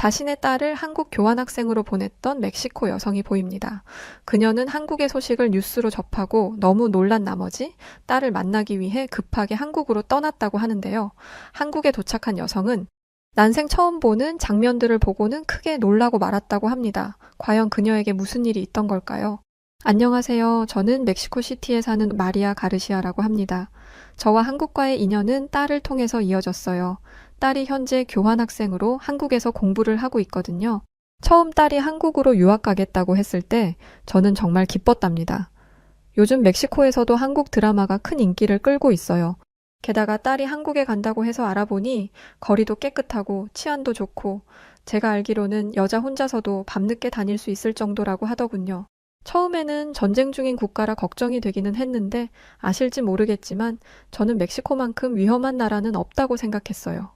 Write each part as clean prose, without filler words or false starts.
자신의 딸을 한국 교환학생으로 보냈던 멕시코 여성이 보입니다. 그녀는 한국의 소식을 뉴스로 접하고 너무 놀란 나머지 딸을 만나기 위해 급하게 한국으로 떠났다고 하는데요. 한국에 도착한 여성은 난생 처음 보는 장면들을 보고는 크게 놀라고 말았다고 합니다. 과연 그녀에게 무슨 일이 있던 걸까요? 안녕하세요. 저는 멕시코시티에 사는 마리아 가르시아라고 합니다. 저와 한국과의 인연은 딸을 통해서 이어졌어요. 딸이 현재 교환학생으로 한국에서 공부를 하고 있거든요. 처음 딸이 한국으로 유학 가겠다고 했을 때 저는 정말 기뻤답니다. 요즘 멕시코에서도 한국 드라마가 큰 인기를 끌고 있어요. 게다가 딸이 한국에 간다고 해서 알아보니 거리도 깨끗하고 치안도 좋고 제가 알기로는 여자 혼자서도 밤늦게 다닐 수 있을 정도라고 하더군요. 처음에는 전쟁 중인 국가라 걱정이 되기는 했는데 아실지 모르겠지만 저는 멕시코만큼 위험한 나라는 없다고 생각했어요.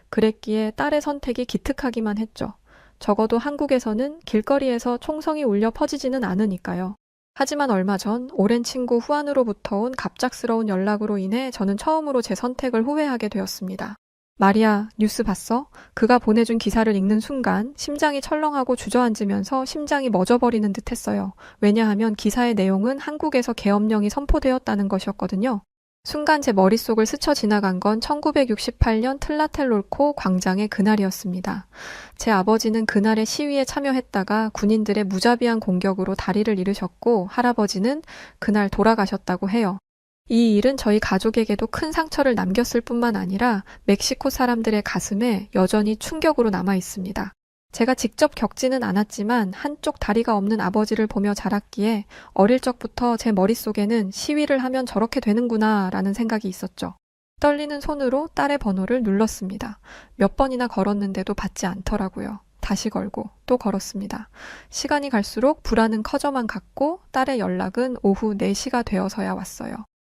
그랬기에 딸의 선택이 기특하기만 했죠. 적어도 한국에서는 길거리에서 총성이 울려 퍼지지는 않으니까요. 하지만 얼마 전 오랜 친구 후안으로부터 온 갑작스러운 연락으로 인해 저는 처음으로 제 선택을 후회하게 되었습니다. 마리아, 뉴스 봤어? 그가 보내준 기사를 읽는 순간 심장이 철렁하고 주저앉으면서 심장이 멎어버리는 듯 했어요. 왜냐하면 기사의 내용은 한국에서 계엄령이 선포되었다는 것이었거든요. 순간 제 머릿속을 스쳐 지나간 건 1968년 틀라텔롤코 광장의 그날이었습니다. 제 아버지는 그날의 시위에 참여했다가 군인들의 무자비한 공격으로 다리를 잃으셨고 할아버지는 그날 돌아가셨다고 해요. 이 일은 저희 가족에게도 큰 상처를 남겼을 뿐만 아니라 멕시코 사람들의 가슴에 여전히 충격으로 남아 있습니다. 제가 직접 겪지는 않았지만 한쪽 다리가 없는 아버지를 보며 자랐기에 어릴 적부터 제 머릿속에는 시위를 하면 저렇게 되는구나 라는 생각이 있었죠. 떨리는 손으로 딸의 번호를 눌렀습니다. 몇 번이나 걸었는데도 받지 않더라고요. 다시 걸고 또 걸었습니다. 시간이 갈수록 불안은 커져만 갔고 딸의 연락은 오후 4시가 되어서야 왔어요.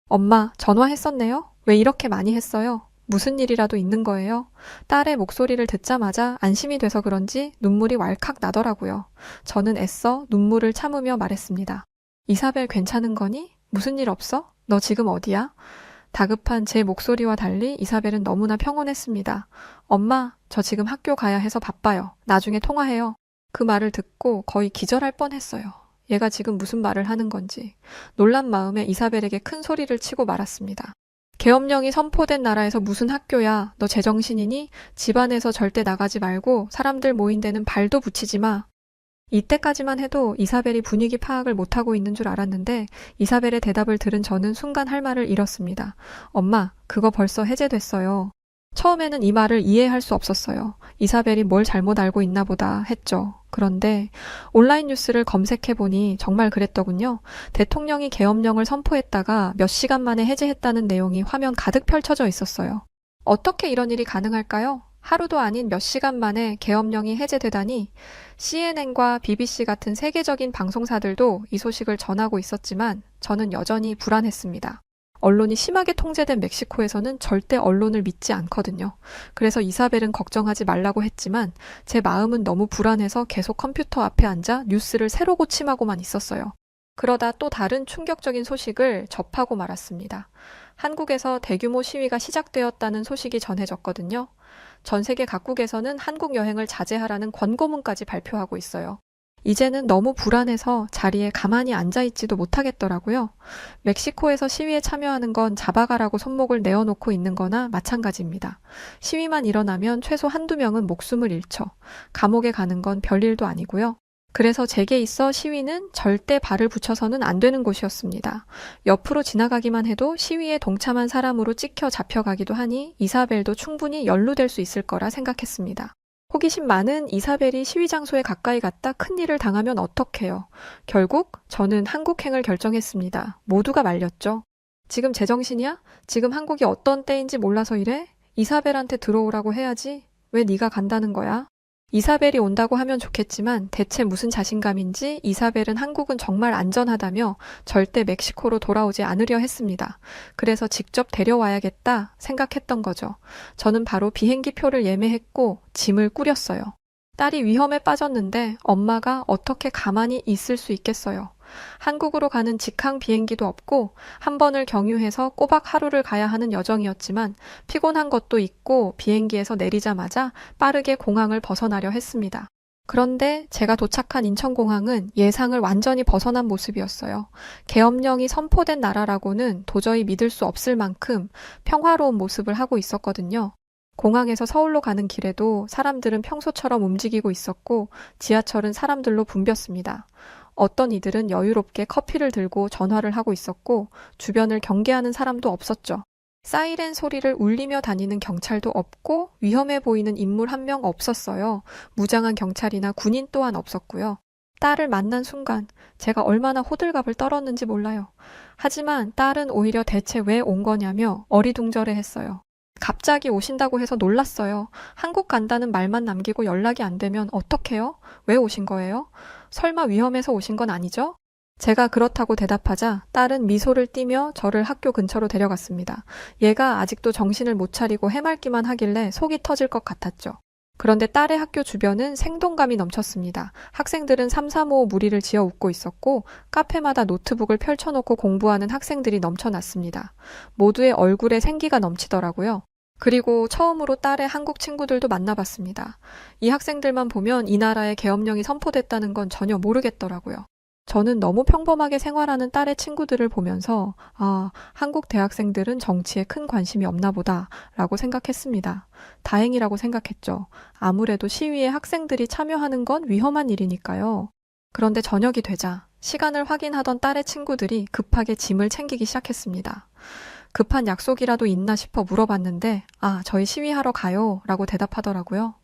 엄마, 전화했었네요? 왜 이렇게 많이 했어요? 무슨 일이라도 있는 거예요? 딸의 목소리를 듣자마자 안심이 돼서 그런지 눈물이 왈칵 나더라고요. 저는 애써 눈물을 참으며 말했습니다. 이사벨 괜찮은 거니? 무슨 일 없어? 너 지금 어디야? 다급한 제 목소리와 달리 이사벨은 너무나 평온했습니다. 엄마, 저 지금 학교 가야 해서 바빠요. 나중에 통화해요. 그 말을 듣고 거의 기절할 뻔했어요. 얘가 지금 무슨 말을 하는 건지. 놀란 마음에 이사벨에게 큰 소리를 치고 말았습니다. 계엄령이 선포된 나라에서 무슨 학교야? 너 제정신이니? 집안에서 절대 나가지 말고 사람들 모인 데는 발도 붙이지 마. 이때까지만 해도 이사벨이 분위기 파악을 못하고 있는 줄 알았는데 이사벨의 대답을 들은 저는 순간 할 말을 잃었습니다. 엄마, 그거 벌써 해제됐어요. 처음에는 이 말을 이해할 수 없었어요. 이사벨이 뭘 잘못 알고 있나 보다 했죠. 그런데 온라인 뉴스를 검색해보니 정말 그랬더군요. 대통령이 계엄령을 선포했다가 몇 시간 만에 해제했다는 내용이 화면 가득 펼쳐져 있었어요. 어떻게 이런 일이 가능할까요? 하루도 아닌 몇 시간 만에 계엄령이 해제되다니 CNN과 BBC 같은 세계적인 방송사들도 이 소식을 전하고 있었지만 저는 여전히 불안했습니다. 언론이 심하게 통제된 멕시코에서는 절대 언론을 믿지 않거든요. 그래서 이사벨은 걱정하지 말라고 했지만 제 마음은 너무 불안해서 계속 컴퓨터 앞에 앉아 뉴스를 새로 고침하고만 있었어요. 그러다 또 다른 충격적인 소식을 접하고 말았습니다. 한국에서 대규모 시위가 시작되었다는 소식이 전해졌거든요. 전 세계 각국에서는 한국 여행을 자제하라는 권고문까지 발표하고 있어요. 이제는 너무 불안해서 자리에 가만히 앉아있지도 못하겠더라고요. 멕시코에서 시위에 참여하는 건 잡아가라고 손목을 내어놓고 있는 거나 마찬가지입니다. 시위만 일어나면 최소 한두 명은 목숨을 잃죠. 감옥에 가는 건 별일도 아니고요. 그래서 제게 있어 시위는 절대 발을 붙여서는 안 되는 곳이었습니다. 옆으로 지나가기만 해도 시위에 동참한 사람으로 찍혀 잡혀가기도 하니 이사벨도 충분히 연루될 수 있을 거라 생각했습니다. 호기심 많은 이사벨이 시위 장소에 가까이 갔다 큰일을 당하면 어떡해요. 결국 저는 한국행을 결정했습니다. 모두가 말렸죠. 지금 제정신이야? 지금 한국이 어떤 때인지 몰라서 이래? 이사벨한테 들어오라고 해야지. 왜 네가 간다는 거야? 이사벨이 온다고 하면 좋겠지만 대체 무슨 자신감인지 이사벨은 한국은 정말 안전하다며 절대 멕시코로 돌아오지 않으려 했습니다. 그래서 직접 데려와야겠다 생각했던 거죠. 저는 바로 비행기 표를 예매했고 짐을 꾸렸어요. 딸이 위험에 빠졌는데 엄마가 어떻게 가만히 있을 수 있겠어요. 한국으로 가는 직항 비행기도 없고 한 번을 경유해서 꼬박 하루를 가야 하는 여정이었지만 피곤한 것도 있고 비행기에서 내리자마자 빠르게 공항을 벗어나려 했습니다. 그런데 제가 도착한 인천공항은 예상을 완전히 벗어난 모습이었어요. 계엄령이 선포된 나라라고는 도저히 믿을 수 없을 만큼 평화로운 모습을 하고 있었거든요. 공항에서 서울로 가는 길에도 사람들은 평소처럼 움직이고 있었고 지하철은 사람들로 붐볐습니다. 어떤 이들은 여유롭게 커피를 들고 전화를 하고 있었고 주변을 경계하는 사람도 없었죠. 사이렌 소리를 울리며 다니는 경찰도 없고 위험해 보이는 인물 한 명 없었어요. 무장한 경찰이나 군인 또한 없었고요. 딸을 만난 순간 제가 얼마나 호들갑을 떨었는지 몰라요. 하지만 딸은 오히려 대체 왜 온 거냐며 어리둥절해 했어요. 갑자기 오신다고 해서 놀랐어요. 한국 간다는 말만 남기고 연락이 안 되면 어떡해요? 왜 오신 거예요? 설마 위험해서 오신 건 아니죠? 제가 그렇다고 대답하자 딸은 미소를 띠며 저를 학교 근처로 데려갔습니다. 얘가 아직도 정신을 못 차리고 해맑기만 하길래 속이 터질 것 같았죠. 그런데 딸의 학교 주변은 생동감이 넘쳤습니다. 학생들은 삼삼오오 무리를 지어 웃고 있었고 카페마다 노트북을 펼쳐놓고 공부하는 학생들이 넘쳐났습니다. 모두의 얼굴에 생기가 넘치더라고요. 그리고 처음으로 딸의 한국 친구들도 만나봤습니다. 이 학생들만 보면 이 나라에 계엄령이 선포됐다는 건 전혀 모르겠더라고요. 저는 너무 평범하게 생활하는 딸의 친구들을 보면서 한국 대학생들은 정치에 큰 관심이 없나 보다라고 생각했습니다. 다행이라고 생각했죠. 아무래도 시위에 학생들이 참여하는 건 위험한 일이니까요. 그런데 저녁이 되자 시간을 확인하던 딸의 친구들이 급하게 짐을 챙기기 시작했습니다. 급한 약속이라도 있나 싶어 물어봤는데 저희 시위하러 가요 라고 대답하더라고요.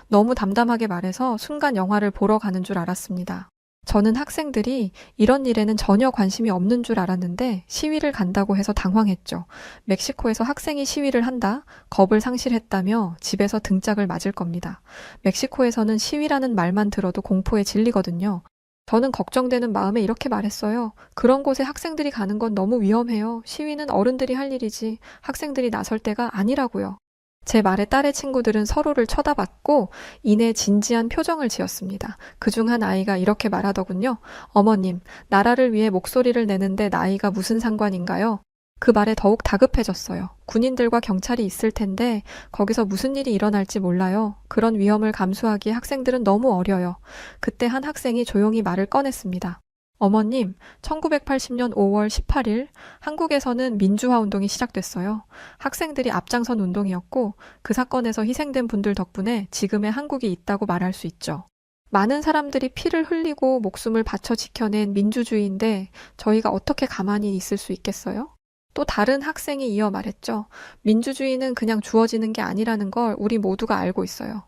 너무 담담하게 말해서 순간 영화를 보러 가는 줄 알았습니다. 저는 학생들이 이런 일에는 전혀 관심이 없는 줄 알았는데 시위를 간다고 해서 당황했죠. 멕시코에서 학생이 시위를 한다? 겁을 상실했다며 집에서 등짝을 맞을 겁니다. 멕시코에서는 시위라는 말만 들어도 공포에 질리거든요. 저는 걱정되는 마음에 이렇게 말했어요. 그런 곳에 학생들이 가는 건 너무 위험해요. 시위는 어른들이 할 일이지 학생들이 나설 때가 아니라고요. 제 말에 딸의 친구들은 서로를 쳐다봤고 이내 진지한 표정을 지었습니다. 그중 한 아이가 이렇게 말하더군요. 어머님, 나라를 위해 목소리를 내는데 나이가 무슨 상관인가요? 그 말에 더욱 다급해졌어요. 군인들과 경찰이 있을 텐데 거기서 무슨 일이 일어날지 몰라요. 그런 위험을 감수하기에 학생들은 너무 어려요. 그때 한 학생이 조용히 말을 꺼냈습니다. 어머님, 1980년 5월 18일 한국에서는 민주화 운동이 시작됐어요. 학생들이 앞장선 운동이었고 그 사건에서 희생된 분들 덕분에 지금의 한국이 있다고 말할 수 있죠. 많은 사람들이 피를 흘리고 목숨을 바쳐 지켜낸 민주주의인데 저희가 어떻게 가만히 있을 수 있겠어요? 또 다른 학생이 이어 말했죠. 민주주의는 그냥 주어지는 게 아니라는 걸 우리 모두가 알고 있어요.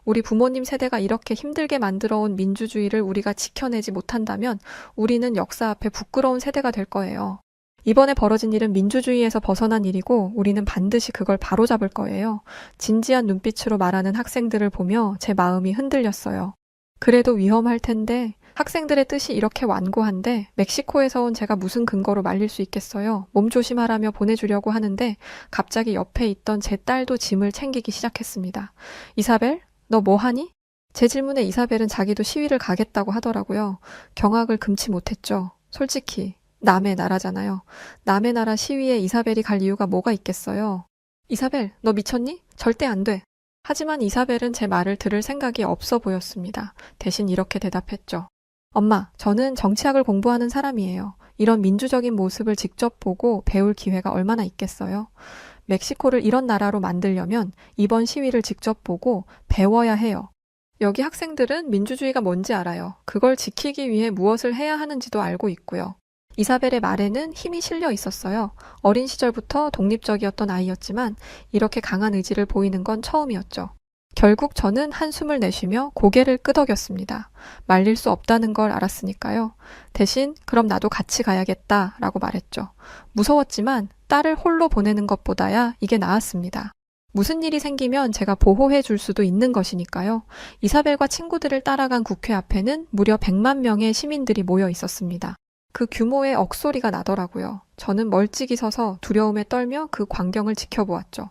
우리 부모님 세대가 이렇게 힘들게 만들어온 민주주의를 우리가 지켜내지 못한다면 우리는 역사 앞에 부끄러운 세대가 될 거예요. 이번에 벌어진 일은 민주주의에서 벗어난 일이고 우리는 반드시 그걸 바로잡을 거예요. 진지한 눈빛으로 말하는 학생들을 보며 제 마음이 흔들렸어요. 그래도 위험할 텐데 학생들의 뜻이 이렇게 완고한데 멕시코에서 온 제가 무슨 근거로 말릴 수 있겠어요. 몸 조심하라며 보내주려고 하는데 갑자기 옆에 있던 제 딸도 짐을 챙기기 시작했습니다. 이사벨, 너 뭐 하니? 제 질문에 이사벨은 자기도 시위를 가겠다고 하더라고요. 경악을 금치 못했죠. 솔직히 남의 나라잖아요. 남의 나라 시위에 이사벨이 갈 이유가 뭐가 있겠어요. 이사벨, 너 미쳤니? 절대 안 돼. 하지만 이사벨은 제 말을 들을 생각이 없어 보였습니다. 대신 이렇게 대답했죠. 엄마, 저는 정치학을 공부하는 사람이에요. 이런 민주적인 모습을 직접 보고 배울 기회가 얼마나 있겠어요? 멕시코를 이런 나라로 만들려면 이번 시위를 직접 보고 배워야 해요. 여기 학생들은 민주주의가 뭔지 알아요. 그걸 지키기 위해 무엇을 해야 하는지도 알고 있고요. 이사벨의 말에는 힘이 실려 있었어요. 어린 시절부터 독립적이었던 아이였지만 이렇게 강한 의지를 보이는 건 처음이었죠. 결국 저는 한숨을 내쉬며 고개를 끄덕였습니다. 말릴 수 없다는 걸 알았으니까요. 대신 그럼 나도 같이 가야겠다라고 말했죠. 무서웠지만 딸을 홀로 보내는 것보다야 이게 나았습니다. 무슨 일이 생기면 제가 보호해 줄 수도 있는 것이니까요. 이사벨과 친구들을 따라간 국회 앞에는 무려 100만 명의 시민들이 모여 있었습니다. 그 규모의 억소리가 나더라고요. 저는 멀찍이 서서 두려움에 떨며 그 광경을 지켜보았죠.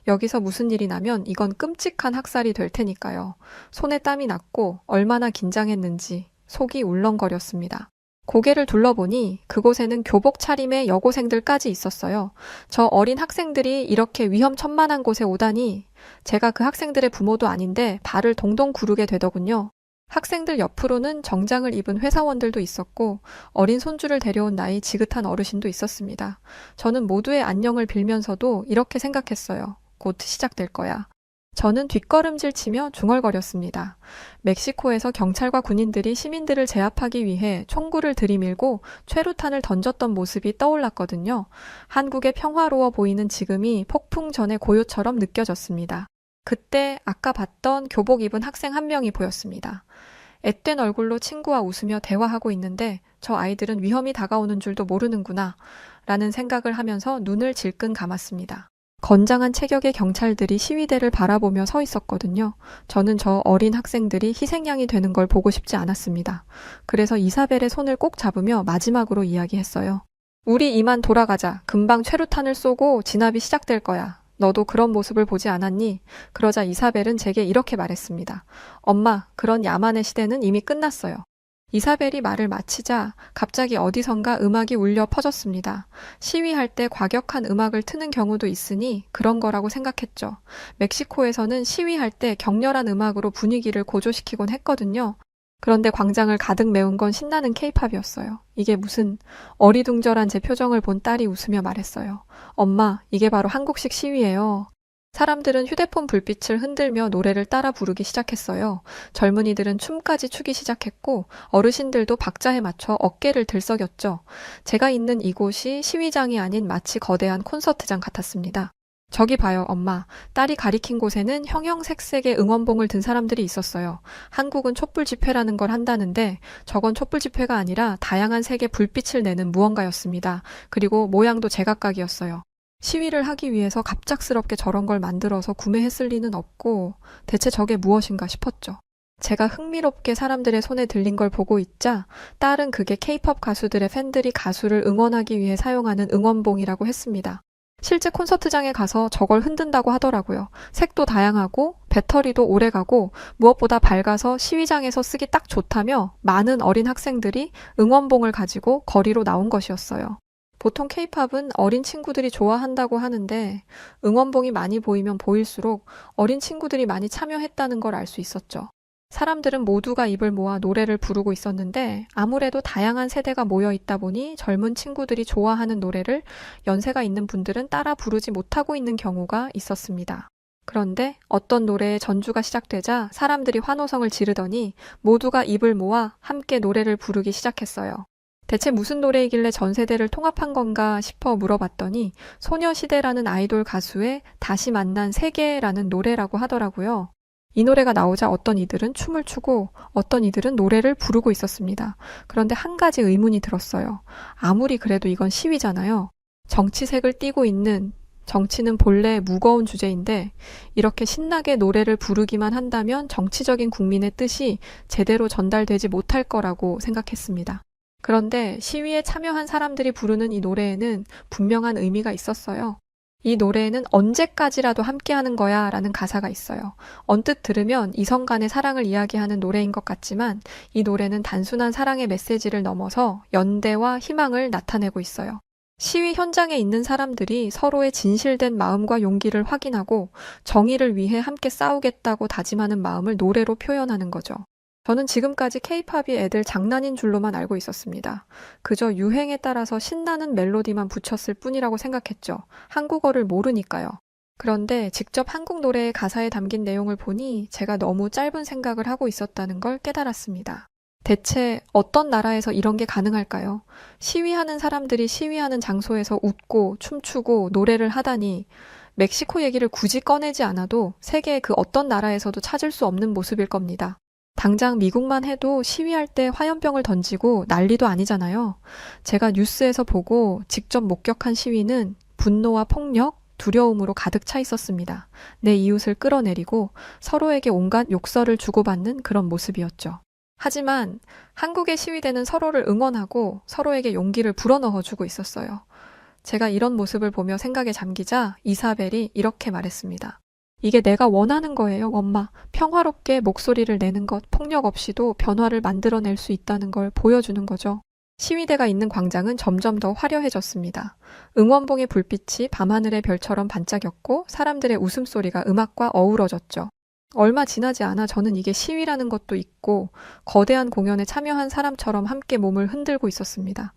여기서 무슨 일이 나면 이건 끔찍한 학살이 될 테니까요. 손에 땀이 났고 얼마나 긴장했는지 속이 울렁거렸습니다. 고개를 둘러보니 그곳에는 교복 차림의 여고생들까지 있었어요. 저 어린 학생들이 이렇게 위험천만한 곳에 오다니 제가 그 학생들의 부모도 아닌데 발을 동동 구르게 되더군요. 학생들 옆으로는 정장을 입은 회사원들도 있었고 어린 손주를 데려온 나이 지긋한 어르신도 있었습니다. 저는 모두의 안녕을 빌면서도 이렇게 생각했어요. 곧 시작될 거야. 저는 뒷걸음질 치며 중얼거렸습니다. 멕시코에서 경찰과 군인들이 시민들을 제압하기 위해 총구를 들이밀고 최루탄을 던졌던 모습이 떠올랐거든요. 한국의 평화로워 보이는 지금이 폭풍 전의 고요처럼 느껴졌습니다. 그때 아까 봤던 교복 입은 학생 한 명이 보였습니다. 앳된 얼굴로 친구와 웃으며 대화하고 있는데 저 아이들은 위험이 다가오는 줄도 모르는구나 라는 생각을 하면서 눈을 질끈 감았습니다. 건장한 체격의 경찰들이 시위대를 바라보며 서 있었거든요. 저는 저 어린 학생들이 희생양이 되는 걸 보고 싶지 않았습니다. 그래서 이사벨의 손을 꼭 잡으며 마지막으로 이야기했어요. 우리 이만 돌아가자. 금방 최루탄을 쏘고 진압이 시작될 거야. 너도 그런 모습을 보지 않았니? 그러자 이사벨은 제게 이렇게 말했습니다. 엄마, 그런 야만의 시대는 이미 끝났어요. 이사벨이 말을 마치자 갑자기 어디선가 음악이 울려 퍼졌습니다. 시위할 때 과격한 음악을 트는 경우도 있으니 그런 거라고 생각했죠. 멕시코에서는 시위할 때 격렬한 음악으로 분위기를 고조시키곤 했거든요. 그런데 광장을 가득 메운 건 신나는 케이팝이었어요. 이게 무슨 어리둥절한 제 표정을 본 딸이 웃으며 말했어요. 엄마, 이게 바로 한국식 시위예요. 사람들은 휴대폰 불빛을 흔들며 노래를 따라 부르기 시작했어요. 젊은이들은 춤까지 추기 시작했고 어르신들도 박자에 맞춰 어깨를 들썩였죠. 제가 있는 이곳이 시위장이 아닌 마치 거대한 콘서트장 같았습니다. 저기 봐요, 엄마. 딸이 가리킨 곳에는 형형색색의 응원봉을 든 사람들이 있었어요. 한국은 촛불 집회라는 걸 한다는데 저건 촛불 집회가 아니라 다양한 색의 불빛을 내는 무언가였습니다. 그리고 모양도 제각각이었어요. 시위를 하기 위해서 갑작스럽게 저런 걸 만들어서 구매했을 리는 없고 대체 저게 무엇인가 싶었죠. 제가 흥미롭게 사람들의 손에 들린 걸 보고 있자 딸은 그게 케이팝 가수들의 팬들이 가수를 응원하기 위해 사용하는 응원봉이라고 했습니다. 실제 콘서트장에 가서 저걸 흔든다고 하더라고요. 색도 다양하고 배터리도 오래가고 무엇보다 밝아서 시위장에서 쓰기 딱 좋다며 많은 어린 학생들이 응원봉을 가지고 거리로 나온 것이었어요. 보통 케이팝은 어린 친구들이 좋아한다고 하는데 응원봉이 많이 보이면 보일수록 어린 친구들이 많이 참여했다는 걸 알 수 있었죠. 사람들은 모두가 입을 모아 노래를 부르고 있었는데 아무래도 다양한 세대가 모여 있다 보니 젊은 친구들이 좋아하는 노래를 연세가 있는 분들은 따라 부르지 못하고 있는 경우가 있었습니다. 그런데 어떤 노래의 전주가 시작되자 사람들이 환호성을 지르더니 모두가 입을 모아 함께 노래를 부르기 시작했어요. 대체 무슨 노래이길래 전 세대를 통합한 건가 싶어 물어봤더니 소녀시대라는 아이돌 가수의 다시 만난 세계라는 노래라고 하더라고요. 이 노래가 나오자 어떤 이들은 춤을 추고 어떤 이들은 노래를 부르고 있었습니다. 그런데 한 가지 의문이 들었어요. 아무리 그래도 이건 시위잖아요. 정치색을 띠고 있는 정치는 본래 무거운 주제인데 이렇게 신나게 노래를 부르기만 한다면 정치적인 국민의 뜻이 제대로 전달되지 못할 거라고 생각했습니다. 그런데 시위에 참여한 사람들이 부르는 이 노래에는 분명한 의미가 있었어요. 이 노래에는 언제까지라도 함께하는 거야 라는 가사가 있어요. 언뜻 들으면 이성 간의 사랑을 이야기하는 노래인 것 같지만 이 노래는 단순한 사랑의 메시지를 넘어서 연대와 희망을 나타내고 있어요. 시위 현장에 있는 사람들이 서로의 진실된 마음과 용기를 확인하고 정의를 위해 함께 싸우겠다고 다짐하는 마음을 노래로 표현하는 거죠. 저는 지금까지 케이팝이 애들 장난인 줄로만 알고 있었습니다. 그저 유행에 따라서 신나는 멜로디만 붙였을 뿐이라고 생각했죠. 한국어를 모르니까요. 그런데 직접 한국 노래의 가사에 담긴 내용을 보니 제가 너무 짧은 생각을 하고 있었다는 걸 깨달았습니다. 대체 어떤 나라에서 이런 게 가능할까요? 시위하는 사람들이 시위하는 장소에서 웃고 춤추고 노래를 하다니 멕시코 얘기를 굳이 꺼내지 않아도 세계의 그 어떤 나라에서도 찾을 수 없는 모습일 겁니다. 당장 미국만 해도 시위할 때 화염병을 던지고 난리도 아니잖아요. 제가 뉴스에서 보고 직접 목격한 시위는 분노와 폭력, 두려움으로 가득 차 있었습니다. 내 이웃을 끌어내리고 서로에게 온갖 욕설을 주고받는 그런 모습이었죠. 하지만 한국의 시위대는 서로를 응원하고 서로에게 용기를 불어넣어주고 있었어요. 제가 이런 모습을 보며 생각에 잠기자 이사벨이 이렇게 말했습니다. 이게 내가 원하는 거예요, 엄마. 평화롭게 목소리를 내는 것, 폭력 없이도 변화를 만들어낼 수 있다는 걸 보여주는 거죠. 시위대가 있는 광장은 점점 더 화려해졌습니다. 응원봉의 불빛이 밤하늘의 별처럼 반짝였고 사람들의 웃음소리가 음악과 어우러졌죠. 얼마 지나지 않아 저는 이게 시위라는 것도 있고 거대한 공연에 참여한 사람처럼 함께 몸을 흔들고 있었습니다.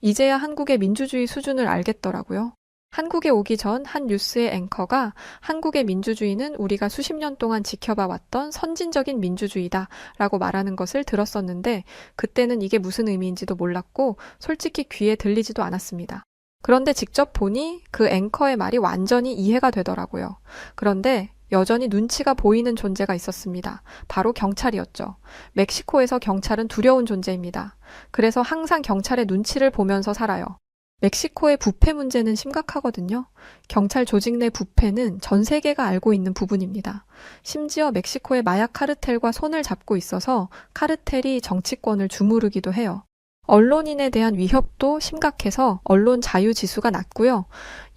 이제야 한국의 민주주의 수준을 알겠더라고요. 한국에 오기 전 한 뉴스의 앵커가 한국의 민주주의는 우리가 수십 년 동안 지켜봐 왔던 선진적인 민주주의다 라고 말하는 것을 들었었는데 그때는 이게 무슨 의미인지도 몰랐고 솔직히 귀에 들리지도 않았습니다. 그런데 직접 보니 그 앵커의 말이 완전히 이해가 되더라고요. 그런데 여전히 눈치가 보이는 존재가 있었습니다. 바로 경찰이었죠. 멕시코에서 경찰은 두려운 존재입니다. 그래서 항상 경찰의 눈치를 보면서 살아요. 멕시코의 부패 문제는 심각하거든요. 경찰 조직 내 부패는 전 세계가 알고 있는 부분입니다. 심지어 멕시코의 마약 카르텔과 손을 잡고 있어서 카르텔이 정치권을 주무르기도 해요. 언론인에 대한 위협도 심각해서 언론 자유 지수가 낮고요.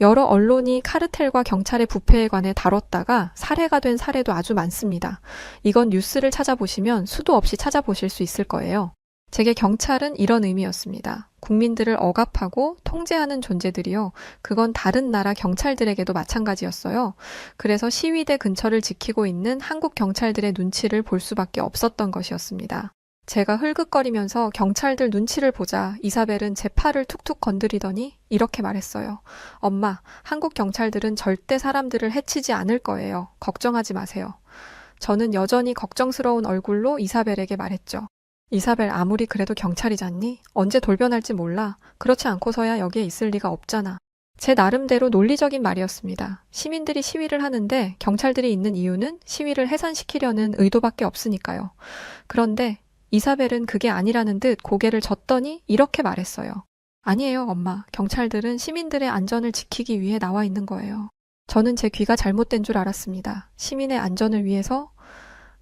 여러 언론이 카르텔과 경찰의 부패에 관해 다뤘다가 살해가 된 사례도 아주 많습니다. 이건 뉴스를 찾아보시면 수도 없이 찾아보실 수 있을 거예요. 제게 경찰은 이런 의미였습니다. 국민들을 억압하고 통제하는 존재들이요. 그건 다른 나라 경찰들에게도 마찬가지였어요. 그래서 시위대 근처를 지키고 있는 한국 경찰들의 눈치를 볼 수밖에 없었던 것이었습니다. 제가 흘긋거리면서 경찰들 눈치를 보자 이사벨은 제 팔을 툭툭 건드리더니 이렇게 말했어요. 엄마, 한국 경찰들은 절대 사람들을 해치지 않을 거예요. 걱정하지 마세요. 저는 여전히 걱정스러운 얼굴로 이사벨에게 말했죠. 이사벨 아무리 그래도 경찰이잖니? 언제 돌변할지 몰라. 그렇지 않고서야 여기에 있을 리가 없잖아. 제 나름대로 논리적인 말이었습니다. 시민들이 시위를 하는데 경찰들이 있는 이유는 시위를 해산시키려는 의도밖에 없으니까요. 그런데 이사벨은 그게 아니라는 듯 고개를 젓더니 이렇게 말했어요. 아니에요, 엄마. 경찰들은 시민들의 안전을 지키기 위해 나와 있는 거예요. 저는 제 귀가 잘못된 줄 알았습니다. 시민의 안전을 위해서?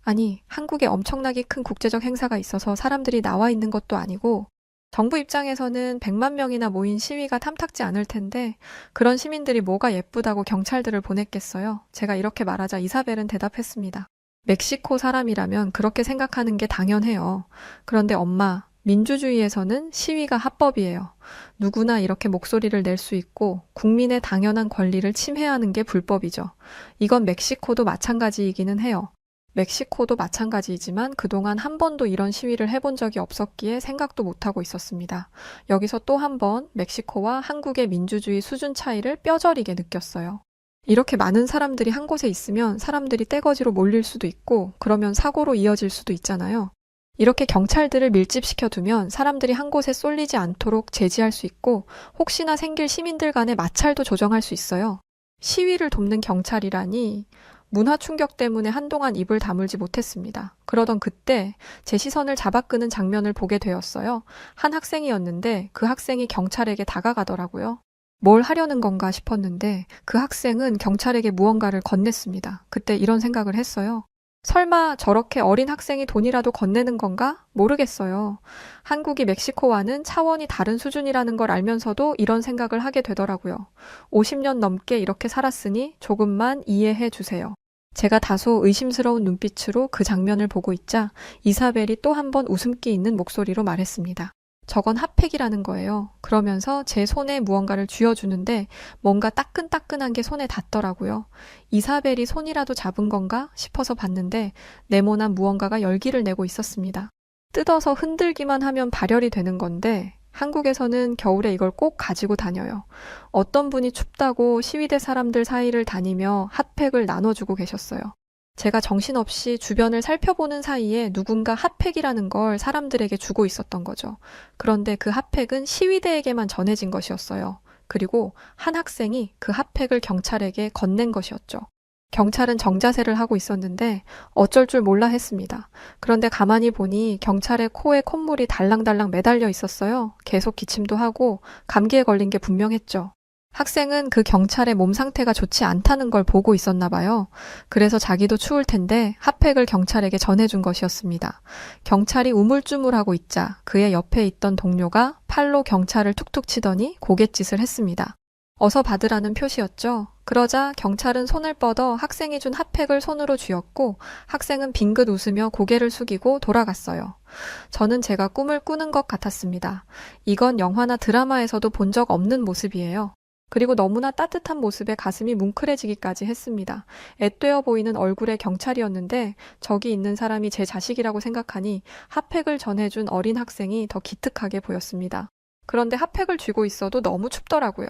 아니, 한국에 엄청나게 큰 국제적 행사가 있어서 사람들이 나와 있는 것도 아니고 정부 입장에서는 100만 명이나 모인 시위가 탐탁지 않을 텐데 그런 시민들이 뭐가 예쁘다고 경찰들을 보냈겠어요? 제가 이렇게 말하자 이사벨은 대답했습니다. 멕시코 사람이라면 그렇게 생각하는 게 당연해요. 그런데 엄마, 민주주의에서는 시위가 합법이에요. 누구나 이렇게 목소리를 낼 수 있고 국민의 당연한 권리를 침해하는 게 불법이죠. 이건 멕시코도 마찬가지이기는 해요. 멕시코도 마찬가지이지만 그동안 한 번도 이런 시위를 해본 적이 없었기에 생각도 못하고 있었습니다. 여기서 또 한 번 멕시코와 한국의 민주주의 수준 차이를 뼈저리게 느꼈어요. 이렇게 많은 사람들이 한 곳에 있으면 사람들이 떼거지로 몰릴 수도 있고 그러면 사고로 이어질 수도 있잖아요. 이렇게 경찰들을 밀집시켜 두면 사람들이 한 곳에 쏠리지 않도록 제지할 수 있고 혹시나 생길 시민들 간의 마찰도 조정할 수 있어요. 시위를 돕는 경찰이라니 문화 충격 때문에 한동안 입을 다물지 못했습니다. 그러던 그때 제 시선을 잡아끄는 장면을 보게 되었어요. 한 학생이었는데 그 학생이 경찰에게 다가가더라고요. 뭘 하려는 건가 싶었는데 그 학생은 경찰에게 무언가를 건넸습니다. 그때 이런 생각을 했어요. 설마 저렇게 어린 학생이 돈이라도 건네는 건가? 모르겠어요. 한국이 멕시코와는 차원이 다른 수준이라는 걸 알면서도 이런 생각을 하게 되더라고요. 50년 넘게 이렇게 살았으니 조금만 이해해 주세요. 제가 다소 의심스러운 눈빛으로 그 장면을 보고 있자 이사벨이 또 한 번 웃음기 있는 목소리로 말했습니다. 저건 핫팩이라는 거예요. 그러면서 제 손에 무언가를 쥐어주는데 뭔가 따끈따끈한 게 손에 닿더라고요. 이사벨이 손이라도 잡은 건가 싶어서 봤는데 네모난 무언가가 열기를 내고 있었습니다. 뜯어서 흔들기만 하면 발열이 되는 건데 한국에서는 겨울에 이걸 꼭 가지고 다녀요. 어떤 분이 춥다고 시위대 사람들 사이를 다니며 핫팩을 나눠주고 계셨어요. 제가 정신없이 주변을 살펴보는 사이에 누군가 핫팩이라는 걸 사람들에게 주고 있었던 거죠. 그런데 그 핫팩은 시위대에게만 전해진 것이었어요. 그리고 한 학생이 그 핫팩을 경찰에게 건넨 것이었죠. 경찰은 정자세를 하고 있었는데 어쩔 줄 몰라 했습니다. 그런데 가만히 보니 경찰의 코에 콧물이 달랑달랑 매달려 있었어요. 계속 기침도 하고 감기에 걸린 게 분명했죠. 학생은 그 경찰의 몸 상태가 좋지 않다는 걸 보고 있었나 봐요. 그래서 자기도 추울 텐데 핫팩을 경찰에게 전해준 것이었습니다. 경찰이 우물쭈물하고 있자 그의 옆에 있던 동료가 팔로 경찰을 툭툭 치더니 고갯짓을 했습니다. 어서 받으라는 표시였죠. 그러자 경찰은 손을 뻗어 학생이 준 핫팩을 손으로 쥐었고 학생은 빙긋 웃으며 고개를 숙이고 돌아갔어요. 저는 제가 꿈을 꾸는 것 같았습니다. 이건 영화나 드라마에서도 본 적 없는 모습이에요. 그리고 너무나 따뜻한 모습에 가슴이 뭉클해지기까지 했습니다. 앳되어 보이는 얼굴의 경찰이었는데 저기 있는 사람이 제 자식이라고 생각하니 핫팩을 전해준 어린 학생이 더 기특하게 보였습니다. 그런데 핫팩을 쥐고 있어도 너무 춥더라고요.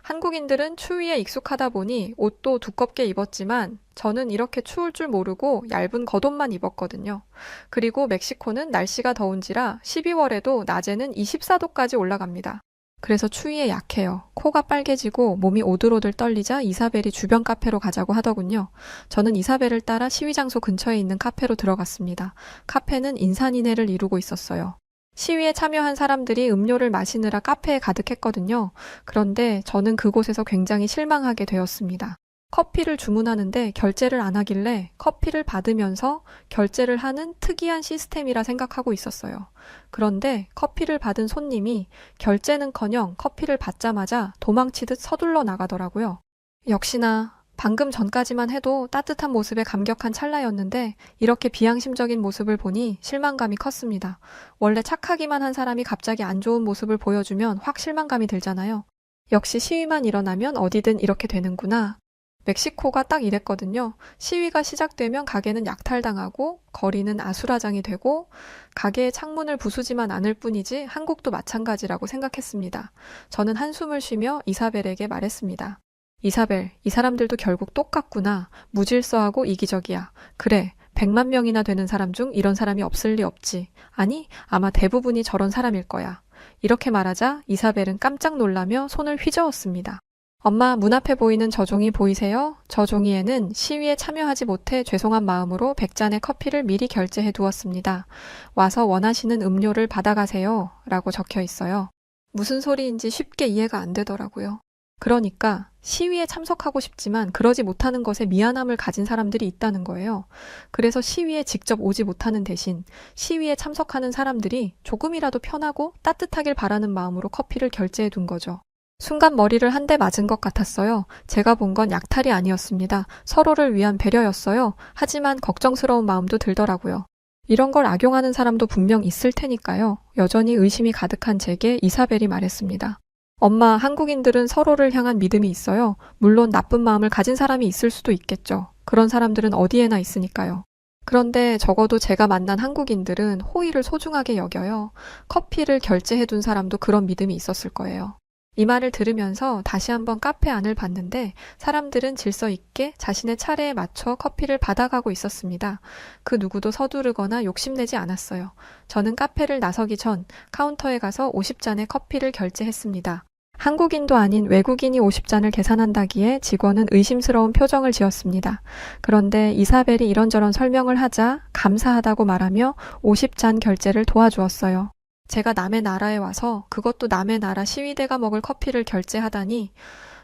한국인들은 추위에 익숙하다 보니 옷도 두껍게 입었지만 저는 이렇게 추울 줄 모르고 얇은 겉옷만 입었거든요. 그리고 멕시코는 날씨가 더운지라 12월에도 낮에는 24도까지 올라갑니다. 그래서 추위에 약해요. 코가 빨개지고 몸이 오들오들 떨리자 이사벨이 주변 카페로 가자고 하더군요. 저는 이사벨을 따라 시위 장소 근처에 있는 카페로 들어갔습니다. 카페는 인산인해를 이루고 있었어요. 시위에 참여한 사람들이 음료를 마시느라 카페에 가득했거든요. 그런데 저는 그곳에서 굉장히 실망하게 되었습니다. 커피를 주문하는데 결제를 안 하길래 커피를 받으면서 결제를 하는 특이한 시스템이라 생각하고 있었어요. 그런데 커피를 받은 손님이 결제는커녕 커피를 받자마자 도망치듯 서둘러 나가더라고요. 역시나 방금 전까지만 해도 따뜻한 모습에 감격한 찰나였는데 이렇게 비양심적인 모습을 보니 실망감이 컸습니다. 원래 착하기만 한 사람이 갑자기 안 좋은 모습을 보여주면 확 실망감이 들잖아요. 역시 시위만 일어나면 어디든 이렇게 되는구나. 멕시코가 딱 이랬거든요. 시위가 시작되면 가게는 약탈당하고 거리는 아수라장이 되고 가게의 창문을 부수지만 않을 뿐이지 한국도 마찬가지라고 생각했습니다. 저는 한숨을 쉬며 이사벨에게 말했습니다. 이사벨, 이 사람들도 결국 똑같구나. 무질서하고 이기적이야. 그래, 100만 명이나 되는 사람 중 이런 사람이 없을 리 없지. 아니, 아마 대부분이 저런 사람일 거야. 이렇게 말하자 이사벨은 깜짝 놀라며 손을 휘저었습니다. 엄마, 문 앞에 보이는 저 종이 보이세요? 저 종이에는 시위에 참여하지 못해 죄송한 마음으로 100잔의 커피를 미리 결제해 두었습니다. 와서 원하시는 음료를 받아가세요. 라고 적혀 있어요. 무슨 소리인지 쉽게 이해가 안 되더라고요. 그러니까 시위에 참석하고 싶지만 그러지 못하는 것에 미안함을 가진 사람들이 있다는 거예요. 그래서 시위에 직접 오지 못하는 대신 시위에 참석하는 사람들이 조금이라도 편하고 따뜻하길 바라는 마음으로 커피를 결제해 둔 거죠. 순간 머리를 한 대 맞은 것 같았어요. 제가 본 건 약탈이 아니었습니다. 서로를 위한 배려였어요. 하지만 걱정스러운 마음도 들더라고요. 이런 걸 악용하는 사람도 분명 있을 테니까요. 여전히 의심이 가득한 제게 이사벨이 말했습니다. 엄마, 한국인들은 서로를 향한 믿음이 있어요. 물론 나쁜 마음을 가진 사람이 있을 수도 있겠죠. 그런 사람들은 어디에나 있으니까요. 그런데 적어도 제가 만난 한국인들은 호의를 소중하게 여겨요. 커피를 결제해둔 사람도 그런 믿음이 있었을 거예요. 이 말을 들으면서 다시 한번 카페 안을 봤는데 사람들은 질서 있게 자신의 차례에 맞춰 커피를 받아가고 있었습니다. 그 누구도 서두르거나 욕심내지 않았어요. 저는 카페를 나서기 전 카운터에 가서 50잔의 커피를 결제했습니다. 한국인도 아닌 외국인이 50잔을 계산한다기에 직원은 의심스러운 표정을 지었습니다. 그런데 이사벨이 이런저런 설명을 하자 감사하다고 말하며 50잔 결제를 도와주었어요. 제가 남의 나라에 와서 그것도 남의 나라 시위대가 먹을 커피를 결제하다니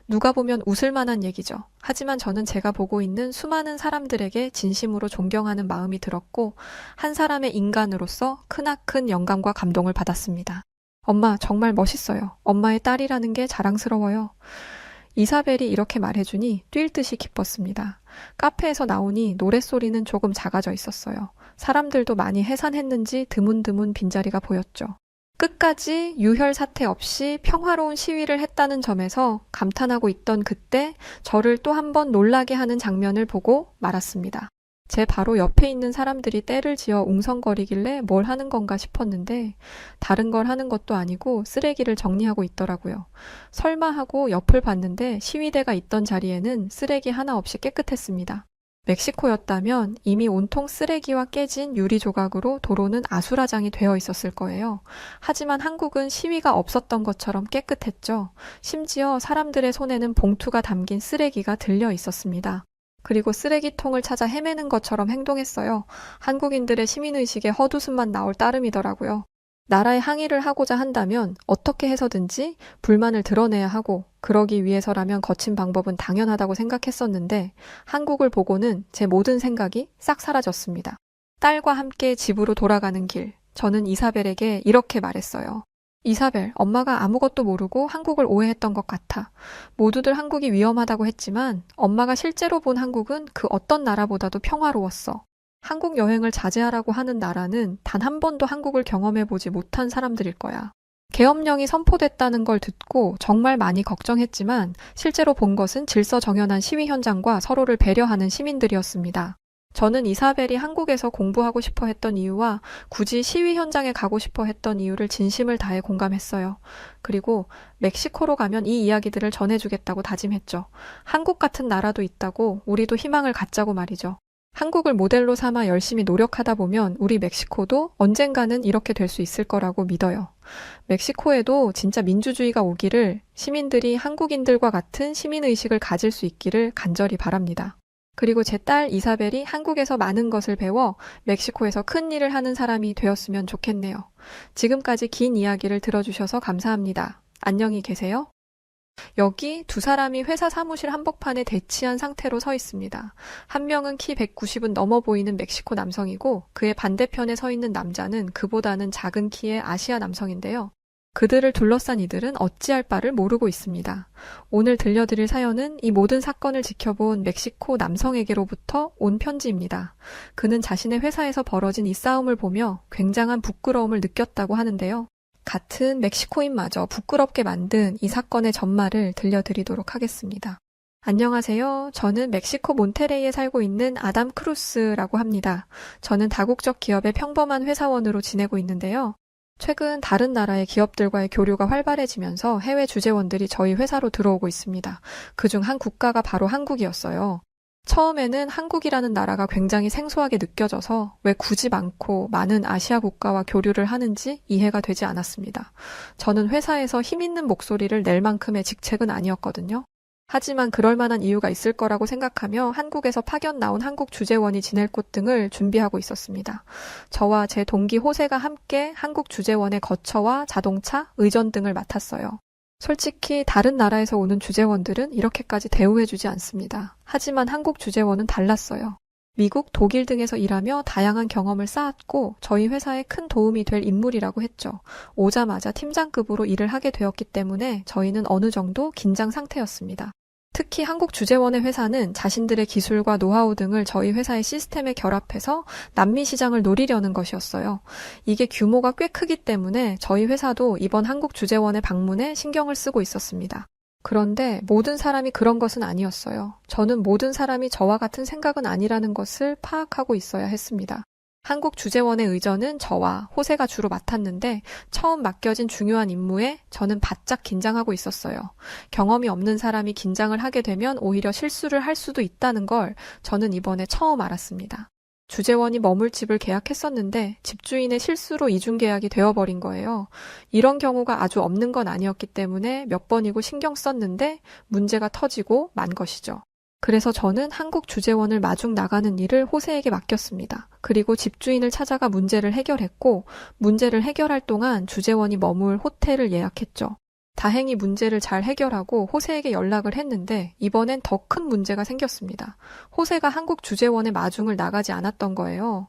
누가 보면 웃을 만한 얘기죠. 하지만 저는 제가 보고 있는 수많은 사람들에게 진심으로 존경하는 마음이 들었고 한 사람의 인간으로서 크나큰 영감과 감동을 받았습니다. 엄마, 정말 멋있어요. 엄마의 딸이라는 게 자랑스러워요. 이사벨이 이렇게 말해주니 뛸 듯이 기뻤습니다. 카페에서 나오니 노랫소리는 조금 작아져 있었어요. 사람들도 많이 해산했는지 드문드문 빈자리가 보였죠. 끝까지 유혈 사태 없이 평화로운 시위를 했다는 점에서 감탄하고 있던 그때 저를 또 한 번 놀라게 하는 장면을 보고 말았습니다. 제 바로 옆에 있는 사람들이 떼를 지어 웅성거리길래 뭘 하는 건가 싶었는데 다른 걸 하는 것도 아니고 쓰레기를 정리하고 있더라고요. 설마 하고 옆을 봤는데 시위대가 있던 자리에는 쓰레기 하나 없이 깨끗했습니다. 멕시코였다면 이미 온통 쓰레기와 깨진 유리 조각으로 도로는 아수라장이 되어 있었을 거예요. 하지만 한국은 시위가 없었던 것처럼 깨끗했죠. 심지어 사람들의 손에는 봉투가 담긴 쓰레기가 들려 있었습니다. 그리고 쓰레기통을 찾아 헤매는 것처럼 행동했어요. 한국인들의 시민의식에 헛웃음만 나올 따름이더라고요. 나라에 항의를 하고자 한다면 어떻게 해서든지 불만을 드러내야 하고 그러기 위해서라면 거친 방법은 당연하다고 생각했었는데 한국을 보고는 제 모든 생각이 싹 사라졌습니다. 딸과 함께 집으로 돌아가는 길, 저는 이사벨에게 이렇게 말했어요. 이사벨, 엄마가 아무것도 모르고 한국을 오해했던 것 같아. 모두들 한국이 위험하다고 했지만 엄마가 실제로 본 한국은 그 어떤 나라보다도 평화로웠어. 한국 여행을 자제하라고 하는 나라는 단 한 번도 한국을 경험해보지 못한 사람들일 거야. 계엄령이 선포됐다는 걸 듣고 정말 많이 걱정했지만 실제로 본 것은 질서정연한 시위 현장과 서로를 배려하는 시민들이었습니다. 저는 이사벨이 한국에서 공부하고 싶어 했던 이유와 굳이 시위 현장에 가고 싶어 했던 이유를 진심을 다해 공감했어요. 그리고 멕시코로 가면 이 이야기들을 전해주겠다고 다짐했죠. 한국 같은 나라도 있다고 우리도 희망을 갖자고 말이죠. 한국을 모델로 삼아 열심히 노력하다 보면 우리 멕시코도 언젠가는 이렇게 될 수 있을 거라고 믿어요. 멕시코에도 진짜 민주주의가 오기를, 시민들이 한국인들과 같은 시민의식을 가질 수 있기를 간절히 바랍니다. 그리고 제 딸 이사벨이 한국에서 많은 것을 배워 멕시코에서 큰 일을 하는 사람이 되었으면 좋겠네요. 지금까지 긴 이야기를 들어주셔서 감사합니다. 안녕히 계세요. 여기 두 사람이 회사 사무실 한복판에 대치한 상태로 서 있습니다. 한 명은 키 190은 넘어 보이는 멕시코 남성이고 그의 반대편에 서 있는 남자는 그보다는 작은 키의 아시아 남성인데요. 그들을 둘러싼 이들은 어찌할 바를 모르고 있습니다. 오늘 들려드릴 사연은 이 모든 사건을 지켜본 멕시코 남성에게로부터 온 편지입니다. 그는 자신의 회사에서 벌어진 이 싸움을 보며 굉장한 부끄러움을 느꼈다고 하는데요. 같은 멕시코인마저 부끄럽게 만든 이 사건의 전말을 들려드리도록 하겠습니다. 안녕하세요. 저는 멕시코 몬테레이에 살고 있는 아담 크루스라고 합니다. 저는 다국적 기업의 평범한 회사원으로 지내고 있는데요. 최근 다른 나라의 기업들과의 교류가 활발해지면서 해외 주재원들이 저희 회사로 들어오고 있습니다. 그중 한 국가가 바로 한국이었어요. 처음에는 한국이라는 나라가 굉장히 생소하게 느껴져서 왜 굳이 많은 아시아 국가와 교류를 하는지 이해가 되지 않았습니다. 저는 회사에서 힘 있는 목소리를 낼 만큼의 직책은 아니었거든요. 하지만 그럴 만한 이유가 있을 거라고 생각하며 한국에서 파견 나온 한국 주재원이 지낼 곳 등을 준비하고 있었습니다. 저와 제 동기 호세가 함께 한국 주재원의 거처와 자동차, 의전 등을 맡았어요. 솔직히 다른 나라에서 오는 주재원들은 이렇게까지 대우해주지 않습니다. 하지만 한국 주재원은 달랐어요. 미국, 독일 등에서 일하며 다양한 경험을 쌓았고 저희 회사에 큰 도움이 될 인물이라고 했죠. 오자마자 팀장급으로 일을 하게 되었기 때문에 저희는 어느 정도 긴장 상태였습니다. 특히 한국 주재원의 회사는 자신들의 기술과 노하우 등을 저희 회사의 시스템에 결합해서 남미 시장을 노리려는 것이었어요. 이게 규모가 꽤 크기 때문에 저희 회사도 이번 한국 주재원의 방문에 신경을 쓰고 있었습니다. 그런데 모든 사람이 그런 것은 아니었어요. 저는 모든 사람이 저와 같은 생각은 아니라는 것을 파악하고 있어야 했습니다. 한국 주재원의 의전은 저와 호세가 주로 맡았는데 처음 맡겨진 중요한 임무에 저는 바짝 긴장하고 있었어요. 경험이 없는 사람이 긴장을 하게 되면 오히려 실수를 할 수도 있다는 걸 저는 이번에 처음 알았습니다. 주재원이 머물 집을 계약했었는데 집주인의 실수로 이중계약이 되어버린 거예요. 이런 경우가 아주 없는 건 아니었기 때문에 몇 번이고 신경 썼는데 문제가 터지고 만 것이죠. 그래서 저는 한국 주재원을 마중 나가는 일을 호세에게 맡겼습니다. 그리고 집주인을 찾아가 문제를 해결했고 문제를 해결할 동안 주재원이 머물 호텔을 예약했죠. 다행히 문제를 잘 해결하고 호세에게 연락을 했는데 이번엔 더 큰 문제가 생겼습니다. 호세가 한국 주재원의 마중을 나가지 않았던 거예요.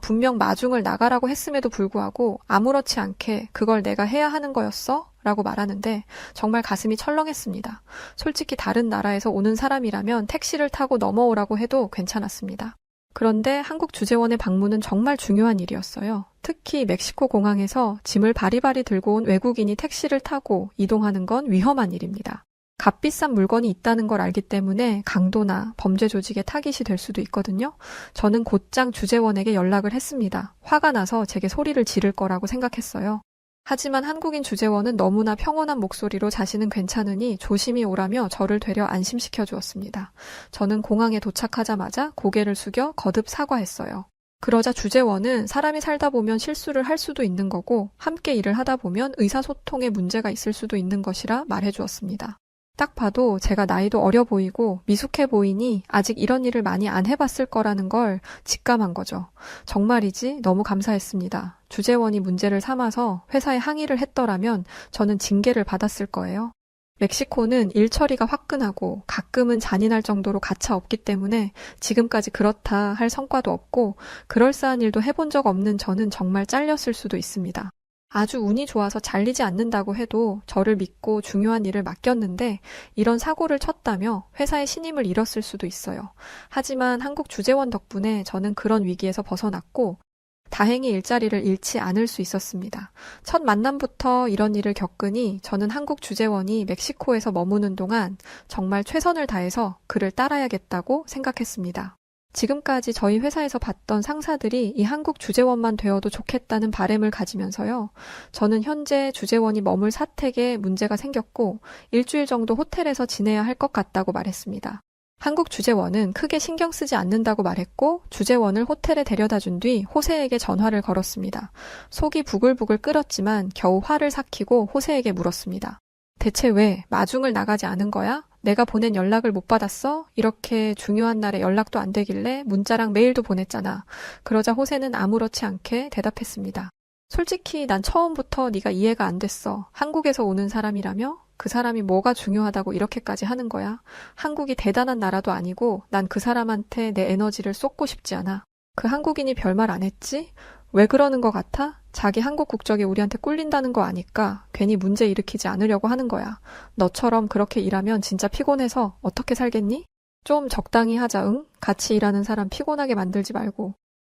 분명 마중을 나가라고 했음에도 불구하고 아무렇지 않게 그걸 내가 해야 하는 거였어? 라고 말하는데 정말 가슴이 철렁했습니다. 솔직히 다른 나라에서 오는 사람이라면 택시를 타고 넘어오라고 해도 괜찮았습니다. 그런데 한국 주재원의 방문은 정말 중요한 일이었어요. 특히 멕시코 공항에서 짐을 바리바리 들고 온 외국인이 택시를 타고 이동하는 건 위험한 일입니다. 값비싼 물건이 있다는 걸 알기 때문에 강도나 범죄 조직의 타깃이 될 수도 있거든요. 저는 곧장 주재원에게 연락을 했습니다. 화가 나서 제게 소리를 지를 거라고 생각했어요. 하지만 한국인 주재원은 너무나 평온한 목소리로 자신은 괜찮으니 조심히 오라며 저를 되려 안심시켜 주었습니다. 저는 공항에 도착하자마자 고개를 숙여 거듭 사과했어요. 그러자 주재원은 사람이 살다 보면 실수를 할 수도 있는 거고 함께 일을 하다 보면 의사소통에 문제가 있을 수도 있는 것이라 말해 주었습니다. 딱 봐도 제가 나이도 어려 보이고 미숙해 보이니 아직 이런 일을 많이 안 해봤을 거라는 걸 직감한 거죠. 정말이지 너무 감사했습니다. 주재원이 문제를 삼아서 회사에 항의를 했더라면 저는 징계를 받았을 거예요. 멕시코는 일 처리가 화끈하고 가끔은 잔인할 정도로 가차 없기 때문에 지금까지 그렇다 할 성과도 없고 그럴싸한 일도 해본 적 없는 저는 정말 잘렸을 수도 있습니다. 아주 운이 좋아서 잘리지 않는다고 해도 저를 믿고 중요한 일을 맡겼는데 이런 사고를 쳤다며 회사의 신임을 잃었을 수도 있어요. 하지만 한국 주재원 덕분에 저는 그런 위기에서 벗어났고 다행히 일자리를 잃지 않을 수 있었습니다. 첫 만남부터 이런 일을 겪으니 저는 한국 주재원이 멕시코에서 머무는 동안 정말 최선을 다해서 그를 따라야겠다고 생각했습니다. 지금까지 저희 회사에서 봤던 상사들이 이 한국 주재원만 되어도 좋겠다는 바람을 가지면서요. 저는 현재 주재원이 머물 사택에 문제가 생겼고 일주일 정도 호텔에서 지내야 할 것 같다고 말했습니다. 한국 주재원은 크게 신경 쓰지 않는다고 말했고 주재원을 호텔에 데려다 준 뒤 호세에게 전화를 걸었습니다. 속이 부글부글 끓었지만 겨우 화를 삭히고 호세에게 물었습니다. 대체 왜 마중을 나가지 않은 거야? 내가 보낸 연락을 못 받았어? 이렇게 중요한 날에 연락도 안 되길래 문자랑 메일도 보냈잖아. 그러자 호세는 아무렇지 않게 대답했습니다. 솔직히 난 처음부터 네가 이해가 안 됐어. 한국에서 오는 사람이라며? 그 사람이 뭐가 중요하다고 이렇게까지 하는 거야? 한국이 대단한 나라도 아니고 난 그 사람한테 내 에너지를 쏟고 싶지 않아. 그 한국인이 별말 안 했지? 왜 그러는 것 같아? 자기 한국 국적이 우리한테 꿀린다는 거 아니까 괜히 문제 일으키지 않으려고 하는 거야. 너처럼 그렇게 일하면 진짜 피곤해서 어떻게 살겠니? 좀 적당히 하자, 응? 같이 일하는 사람 피곤하게 만들지 말고.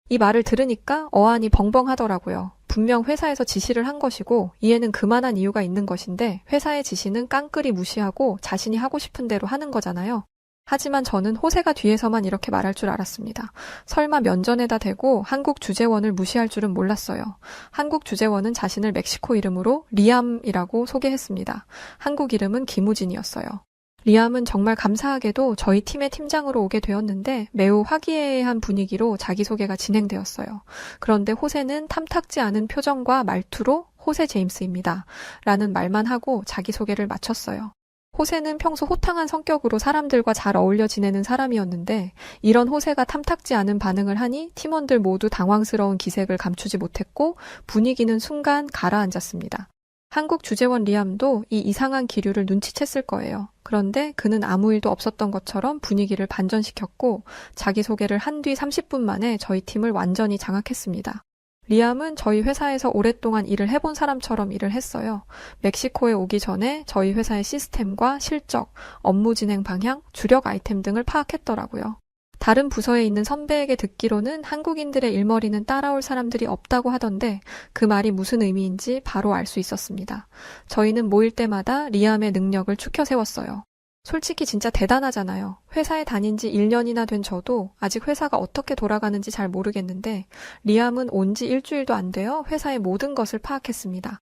이 말을 들으니까 어안이 벙벙하더라고요. 분명 회사에서 지시를 한 것이고 이에는 그만한 이유가 있는 것인데 회사의 지시는 깡그리 무시하고 자신이 하고 싶은 대로 하는 거잖아요. 하지만 저는 호세가 뒤에서만 이렇게 말할 줄 알았습니다. 설마 면전에다 대고 한국 주재원을 무시할 줄은 몰랐어요. 한국 주재원은 자신을 멕시코 이름으로 리암이라고 소개했습니다. 한국 이름은 김우진이었어요. 리암은 정말 감사하게도 저희 팀의 팀장으로 오게 되었는데 매우 화기애애한 분위기로 자기소개가 진행되었어요. 그런데 호세는 탐탁지 않은 표정과 말투로 호세 제임스입니다. 라는 말만 하고 자기소개를 마쳤어요. 호세는 평소 호탕한 성격으로 사람들과 잘 어울려 지내는 사람이었는데 이런 호세가 탐탁지 않은 반응을 하니 팀원들 모두 당황스러운 기색을 감추지 못했고 분위기는 순간 가라앉았습니다. 한국 주재원 리암도 이 이상한 기류를 눈치챘을 거예요. 그런데 그는 아무 일도 없었던 것처럼 분위기를 반전시켰고 자기소개를 한 뒤 30분 만에 저희 팀을 완전히 장악했습니다. 리암은 저희 회사에서 오랫동안 일을 해본 사람처럼 일을 했어요. 멕시코에 오기 전에 저희 회사의 시스템과 실적, 업무 진행 방향, 주력 아이템 등을 파악했더라고요. 다른 부서에 있는 선배에게 듣기로는 한국인들의 일머리는 따라올 사람들이 없다고 하던데 그 말이 무슨 의미인지 바로 알 수 있었습니다. 저희는 모일 때마다 리암의 능력을 추켜 세웠어요. 솔직히 진짜 대단하잖아요. 회사에 다닌 지 1년이나 된 저도 아직 회사가 어떻게 돌아가는지 잘 모르겠는데 리암은 온 지 일주일도 안 되어 회사의 모든 것을 파악했습니다.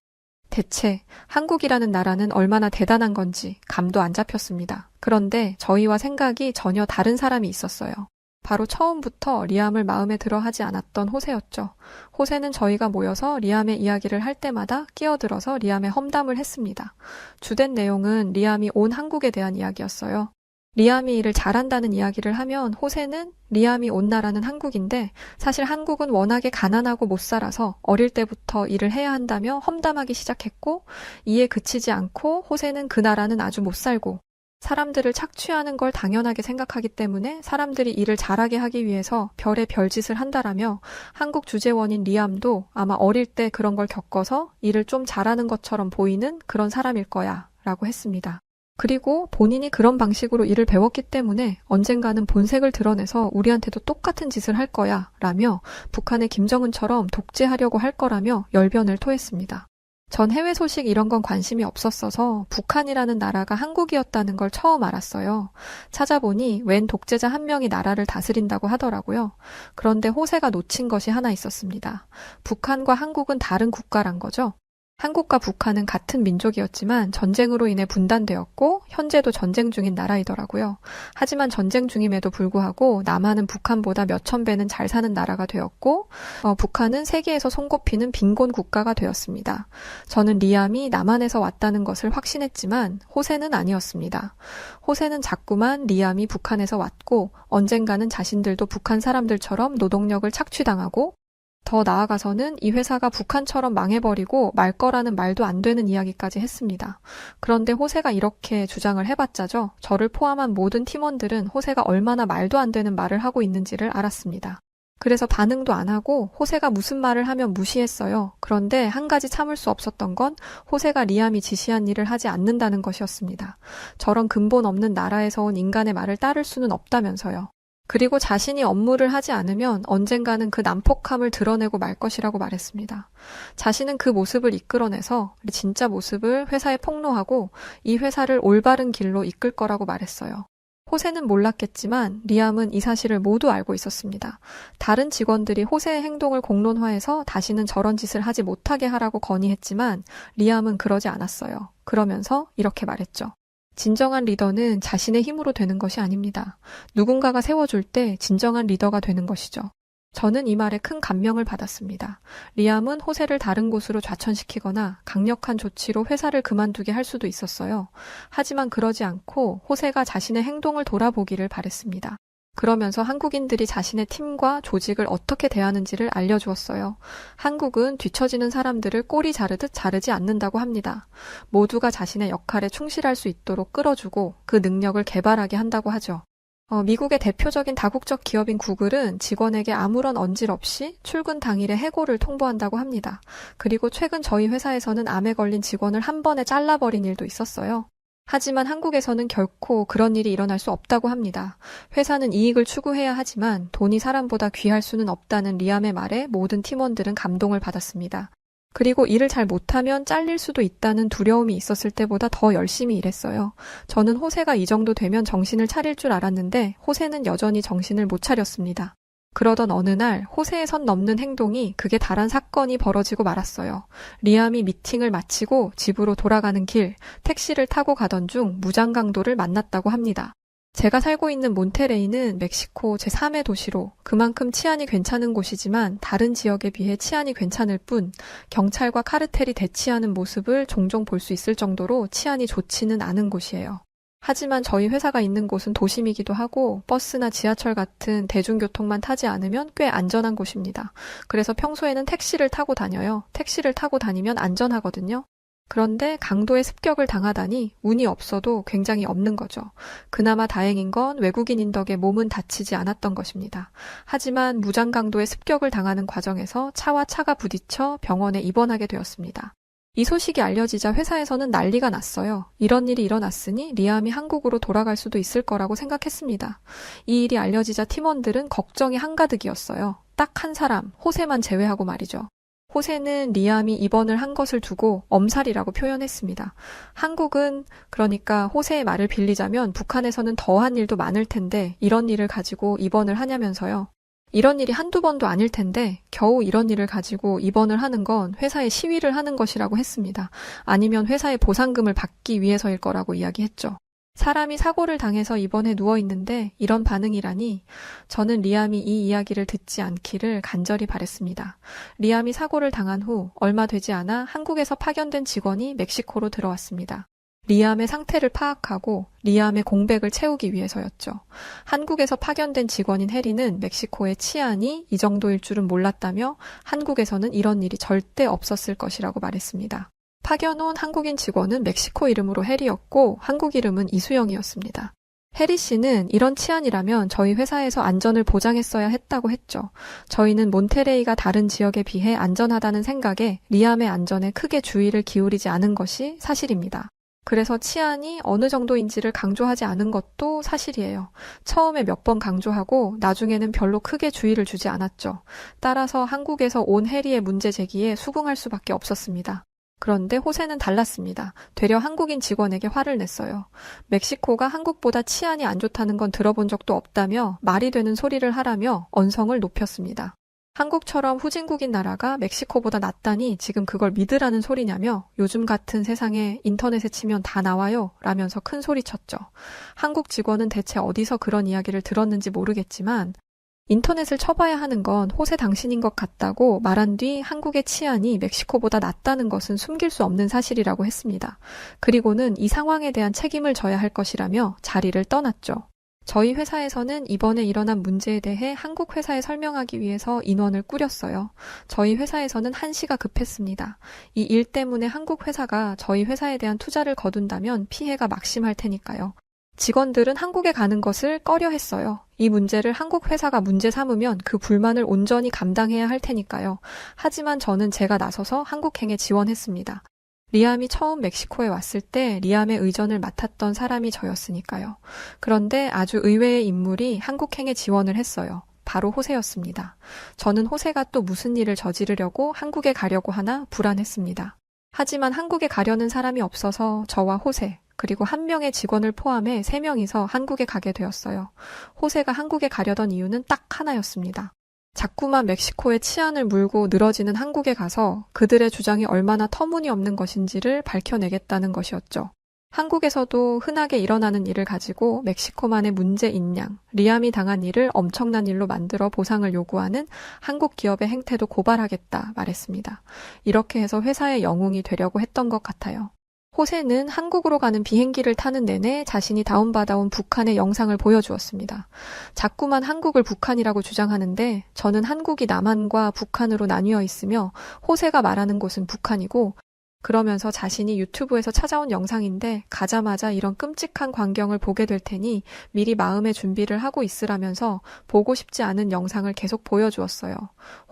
대체 한국이라는 나라는 얼마나 대단한 건지 감도 안 잡혔습니다. 그런데 저희와 생각이 전혀 다른 사람이 있었어요. 바로 처음부터 리암을 마음에 들어 하지 않았던 호세였죠. 호세는 저희가 모여서 리암의 이야기를 할 때마다 끼어들어서 리암의 험담을 했습니다. 주된 내용은 리암이 온 한국에 대한 이야기였어요. 리암이 일을 잘한다는 이야기를 하면 호세는 리암이 온 나라는 한국인데 사실 한국은 워낙에 가난하고 못 살아서 어릴 때부터 일을 해야 한다며 험담하기 시작했고 이에 그치지 않고 호세는 그 나라는 아주 못 살고 사람들을 착취하는 걸 당연하게 생각하기 때문에 사람들이 일을 잘하게 하기 위해서 별의 별짓을 한다라며 한국 주재원인 리암도 아마 어릴 때 그런 걸 겪어서 일을 좀 잘하는 것처럼 보이는 그런 사람일 거야 라고 했습니다. 그리고 본인이 그런 방식으로 일을 배웠기 때문에 언젠가는 본색을 드러내서 우리한테도 똑같은 짓을 할 거야 라며 북한의 김정은처럼 독재하려고 할 거라며 열변을 토했습니다. 전 해외 소식 이런 건 관심이 없었어서 북한이라는 나라가 한국이었다는 걸 처음 알았어요. 찾아보니 웬 독재자 한 명이 나라를 다스린다고 하더라고요. 그런데 호세가 놓친 것이 하나 있었습니다. 북한과 한국은 다른 국가란 거죠. 한국과 북한은 같은 민족이었지만 전쟁으로 인해 분단되었고 현재도 전쟁 중인 나라이더라고요. 하지만 전쟁 중임에도 불구하고 남한은 북한보다 몇천 배는 잘 사는 나라가 되었고 북한은 세계에서 손꼽히는 빈곤 국가가 되었습니다. 저는 리암이 남한에서 왔다는 것을 확신했지만 호세는 아니었습니다. 호세는 자꾸만 리암이 북한에서 왔고 언젠가는 자신들도 북한 사람들처럼 노동력을 착취당하고 더 나아가서는 이 회사가 북한처럼 망해버리고 말 거라는 말도 안 되는 이야기까지 했습니다. 그런데 호세가 이렇게 주장을 해봤자죠. 저를 포함한 모든 팀원들은 호세가 얼마나 말도 안 되는 말을 하고 있는지를 알았습니다. 그래서 반응도 안 하고 호세가 무슨 말을 하면 무시했어요. 그런데 한 가지 참을 수 없었던 건 호세가 리암이 지시한 일을 하지 않는다는 것이었습니다. 저런 근본 없는 나라에서 온 인간의 말을 따를 수는 없다면서요. 그리고 자신이 업무를 하지 않으면 언젠가는 그 난폭함을 드러내고 말 것이라고 말했습니다. 자신은 그 모습을 이끌어내서 진짜 모습을 회사에 폭로하고 이 회사를 올바른 길로 이끌 거라고 말했어요. 호세는 몰랐겠지만 리암은 이 사실을 모두 알고 있었습니다. 다른 직원들이 호세의 행동을 공론화해서 다시는 저런 짓을 하지 못하게 하라고 건의했지만 리암은 그러지 않았어요. 그러면서 이렇게 말했죠. 진정한 리더는 자신의 힘으로 되는 것이 아닙니다. 누군가가 세워줄 때 진정한 리더가 되는 것이죠. 저는 이 말에 큰 감명을 받았습니다. 리암은 호세를 다른 곳으로 좌천시키거나 강력한 조치로 회사를 그만두게 할 수도 있었어요. 하지만 그러지 않고 호세가 자신의 행동을 돌아보기를 바랬습니다. 그러면서 한국인들이 자신의 팀과 조직을 어떻게 대하는지를 알려주었어요. 한국은 뒤처지는 사람들을 꼬리 자르듯 자르지 않는다고 합니다. 모두가 자신의 역할에 충실할 수 있도록 끌어주고 그 능력을 개발하게 한다고 하죠. 미국의 대표적인 다국적 기업인 구글은 직원에게 아무런 언질 없이 출근 당일에 해고를 통보한다고 합니다. 그리고 최근 저희 회사에서는 암에 걸린 직원을 한 번에 잘라버린 일도 있었어요. 하지만 한국에서는 결코 그런 일이 일어날 수 없다고 합니다. 회사는 이익을 추구해야 하지만 돈이 사람보다 귀할 수는 없다는 리암의 말에 모든 팀원들은 감동을 받았습니다. 그리고 일을 잘 못하면 잘릴 수도 있다는 두려움이 있었을 때보다 더 열심히 일했어요. 저는 호세가 이 정도 되면 정신을 차릴 줄 알았는데 호세는 여전히 정신을 못 차렸습니다. 그러던 어느 날 호세의 선 넘는 행동이 극에 달한 사건이 벌어지고 말았어요. 리암이 미팅을 마치고 집으로 돌아가는 길, 택시를 타고 가던 중 무장강도를 만났다고 합니다. 제가 살고 있는 몬테레이는 멕시코 제3의 도시로 그만큼 치안이 괜찮은 곳이지만 다른 지역에 비해 치안이 괜찮을 뿐 경찰과 카르텔이 대치하는 모습을 종종 볼 수 있을 정도로 치안이 좋지는 않은 곳이에요. 하지만 저희 회사가 있는 곳은 도심이기도 하고 버스나 지하철 같은 대중교통만 타지 않으면 꽤 안전한 곳입니다. 그래서 평소에는 택시를 타고 다녀요. 택시를 타고 다니면 안전하거든요. 그런데 강도의 습격을 당하다니 운이 없어도 굉장히 없는 거죠. 그나마 다행인 건 외국인인 덕에 몸은 다치지 않았던 것입니다. 하지만 무장 강도의 습격을 당하는 과정에서 차와 차가 부딪혀 병원에 입원하게 되었습니다. 이 소식이 알려지자 회사에서는 난리가 났어요. 이런 일이 일어났으니 리암이 한국으로 돌아갈 수도 있을 거라고 생각했습니다. 이 일이 알려지자 팀원들은 걱정이 한가득이었어요. 딱 한 사람, 호세만 제외하고 말이죠. 호세는 리암이 입원을 한 것을 두고 엄살이라고 표현했습니다. 한국은 그러니까 호세의 말을 빌리자면 북한에서는 더한 일도 많을 텐데 이런 일을 가지고 입원을 하냐면서요. 이런 일이 한두 번도 아닐 텐데 겨우 이런 일을 가지고 입원을 하는 건 회사에 시위를 하는 것이라고 했습니다. 아니면 회사의 보상금을 받기 위해서일 거라고 이야기했죠. 사람이 사고를 당해서 입원해 누워있는데 이런 반응이라니 저는 리암이 이 이야기를 듣지 않기를 간절히 바랬습니다. 리암이 사고를 당한 후 얼마 되지 않아 한국에서 파견된 직원이 멕시코로 들어왔습니다. 리암의 상태를 파악하고 리암의 공백을 채우기 위해서였죠. 한국에서 파견된 직원인 해리는 멕시코의 치안이 이 정도일 줄은 몰랐다며 한국에서는 이런 일이 절대 없었을 것이라고 말했습니다. 파견 온 한국인 직원은 멕시코 이름으로 해리였고 한국 이름은 이수영이었습니다. 해리 씨는 이런 치안이라면 저희 회사에서 안전을 보장했어야 했다고 했죠. 저희는 몬테레이가 다른 지역에 비해 안전하다는 생각에 리암의 안전에 크게 주의를 기울이지 않은 것이 사실입니다. 그래서 치안이 어느 정도인지를 강조하지 않은 것도 사실이에요. 처음에 몇 번 강조하고 나중에는 별로 크게 주의를 주지 않았죠. 따라서 한국에서 온 해리의 문제 제기에 수긍할 수밖에 없었습니다. 그런데 호세는 달랐습니다. 되려 한국인 직원에게 화를 냈어요. 멕시코가 한국보다 치안이 안 좋다는 건 들어본 적도 없다며 말이 되는 소리를 하라며 언성을 높였습니다. 한국처럼 후진국인 나라가 멕시코보다 낫다니 지금 그걸 믿으라는 소리냐며 요즘 같은 세상에 인터넷에 치면 다 나와요 라면서 큰 소리쳤죠. 한국 직원은 대체 어디서 그런 이야기를 들었는지 모르겠지만 인터넷을 쳐봐야 하는 건 호세 당신인 것 같다고 말한 뒤 한국의 치안이 멕시코보다 낫다는 것은 숨길 수 없는 사실이라고 했습니다. 그리고는 이 상황에 대한 책임을 져야 할 것이라며 자리를 떠났죠. 저희 회사에서는 이번에 일어난 문제에 대해 한국 회사에 설명하기 위해서 인원을 꾸렸어요. 저희 회사에서는 한시가 급했습니다. 이 일 때문에 한국 회사가 저희 회사에 대한 투자를 거둔다면 피해가 막심할 테니까요. 직원들은 한국에 가는 것을 꺼려 했어요. 이 문제를 한국 회사가 문제 삼으면 그 불만을 온전히 감당해야 할 테니까요. 하지만 저는 제가 나서서 한국행에 지원했습니다. 리암이 처음 멕시코에 왔을 때 리암의 의전을 맡았던 사람이 저였으니까요. 그런데 아주 의외의 인물이 한국행에 지원을 했어요. 바로 호세였습니다. 저는 호세가 또 무슨 일을 저지르려고 한국에 가려고 하나 불안했습니다. 하지만 한국에 가려는 사람이 없어서 저와 호세, 그리고 한 명의 직원을 포함해 3명이서 한국에 가게 되었어요. 호세가 한국에 가려던 이유는 딱 하나였습니다. 자꾸만 멕시코의 치안을 물고 늘어지는 한국에 가서 그들의 주장이 얼마나 터무니없는 것인지를 밝혀내겠다는 것이었죠. 한국에서도 흔하게 일어나는 일을 가지고 멕시코만의 문제인 양, 리암이 당한 일을 엄청난 일로 만들어 보상을 요구하는 한국 기업의 행태도 고발하겠다 말했습니다. 이렇게 해서 회사의 영웅이 되려고 했던 것 같아요. 호세는 한국으로 가는 비행기를 타는 내내 자신이 다운받아온 북한의 영상을 보여주었습니다. 자꾸만 한국을 북한이라고 주장하는데 저는 한국이 남한과 북한으로 나뉘어 있으며 호세가 말하는 곳은 북한이고, 그러면서 자신이 유튜브에서 찾아온 영상인데 가자마자 이런 끔찍한 광경을 보게 될 테니 미리 마음의 준비를 하고 있으라면서 보고 싶지 않은 영상을 계속 보여주었어요.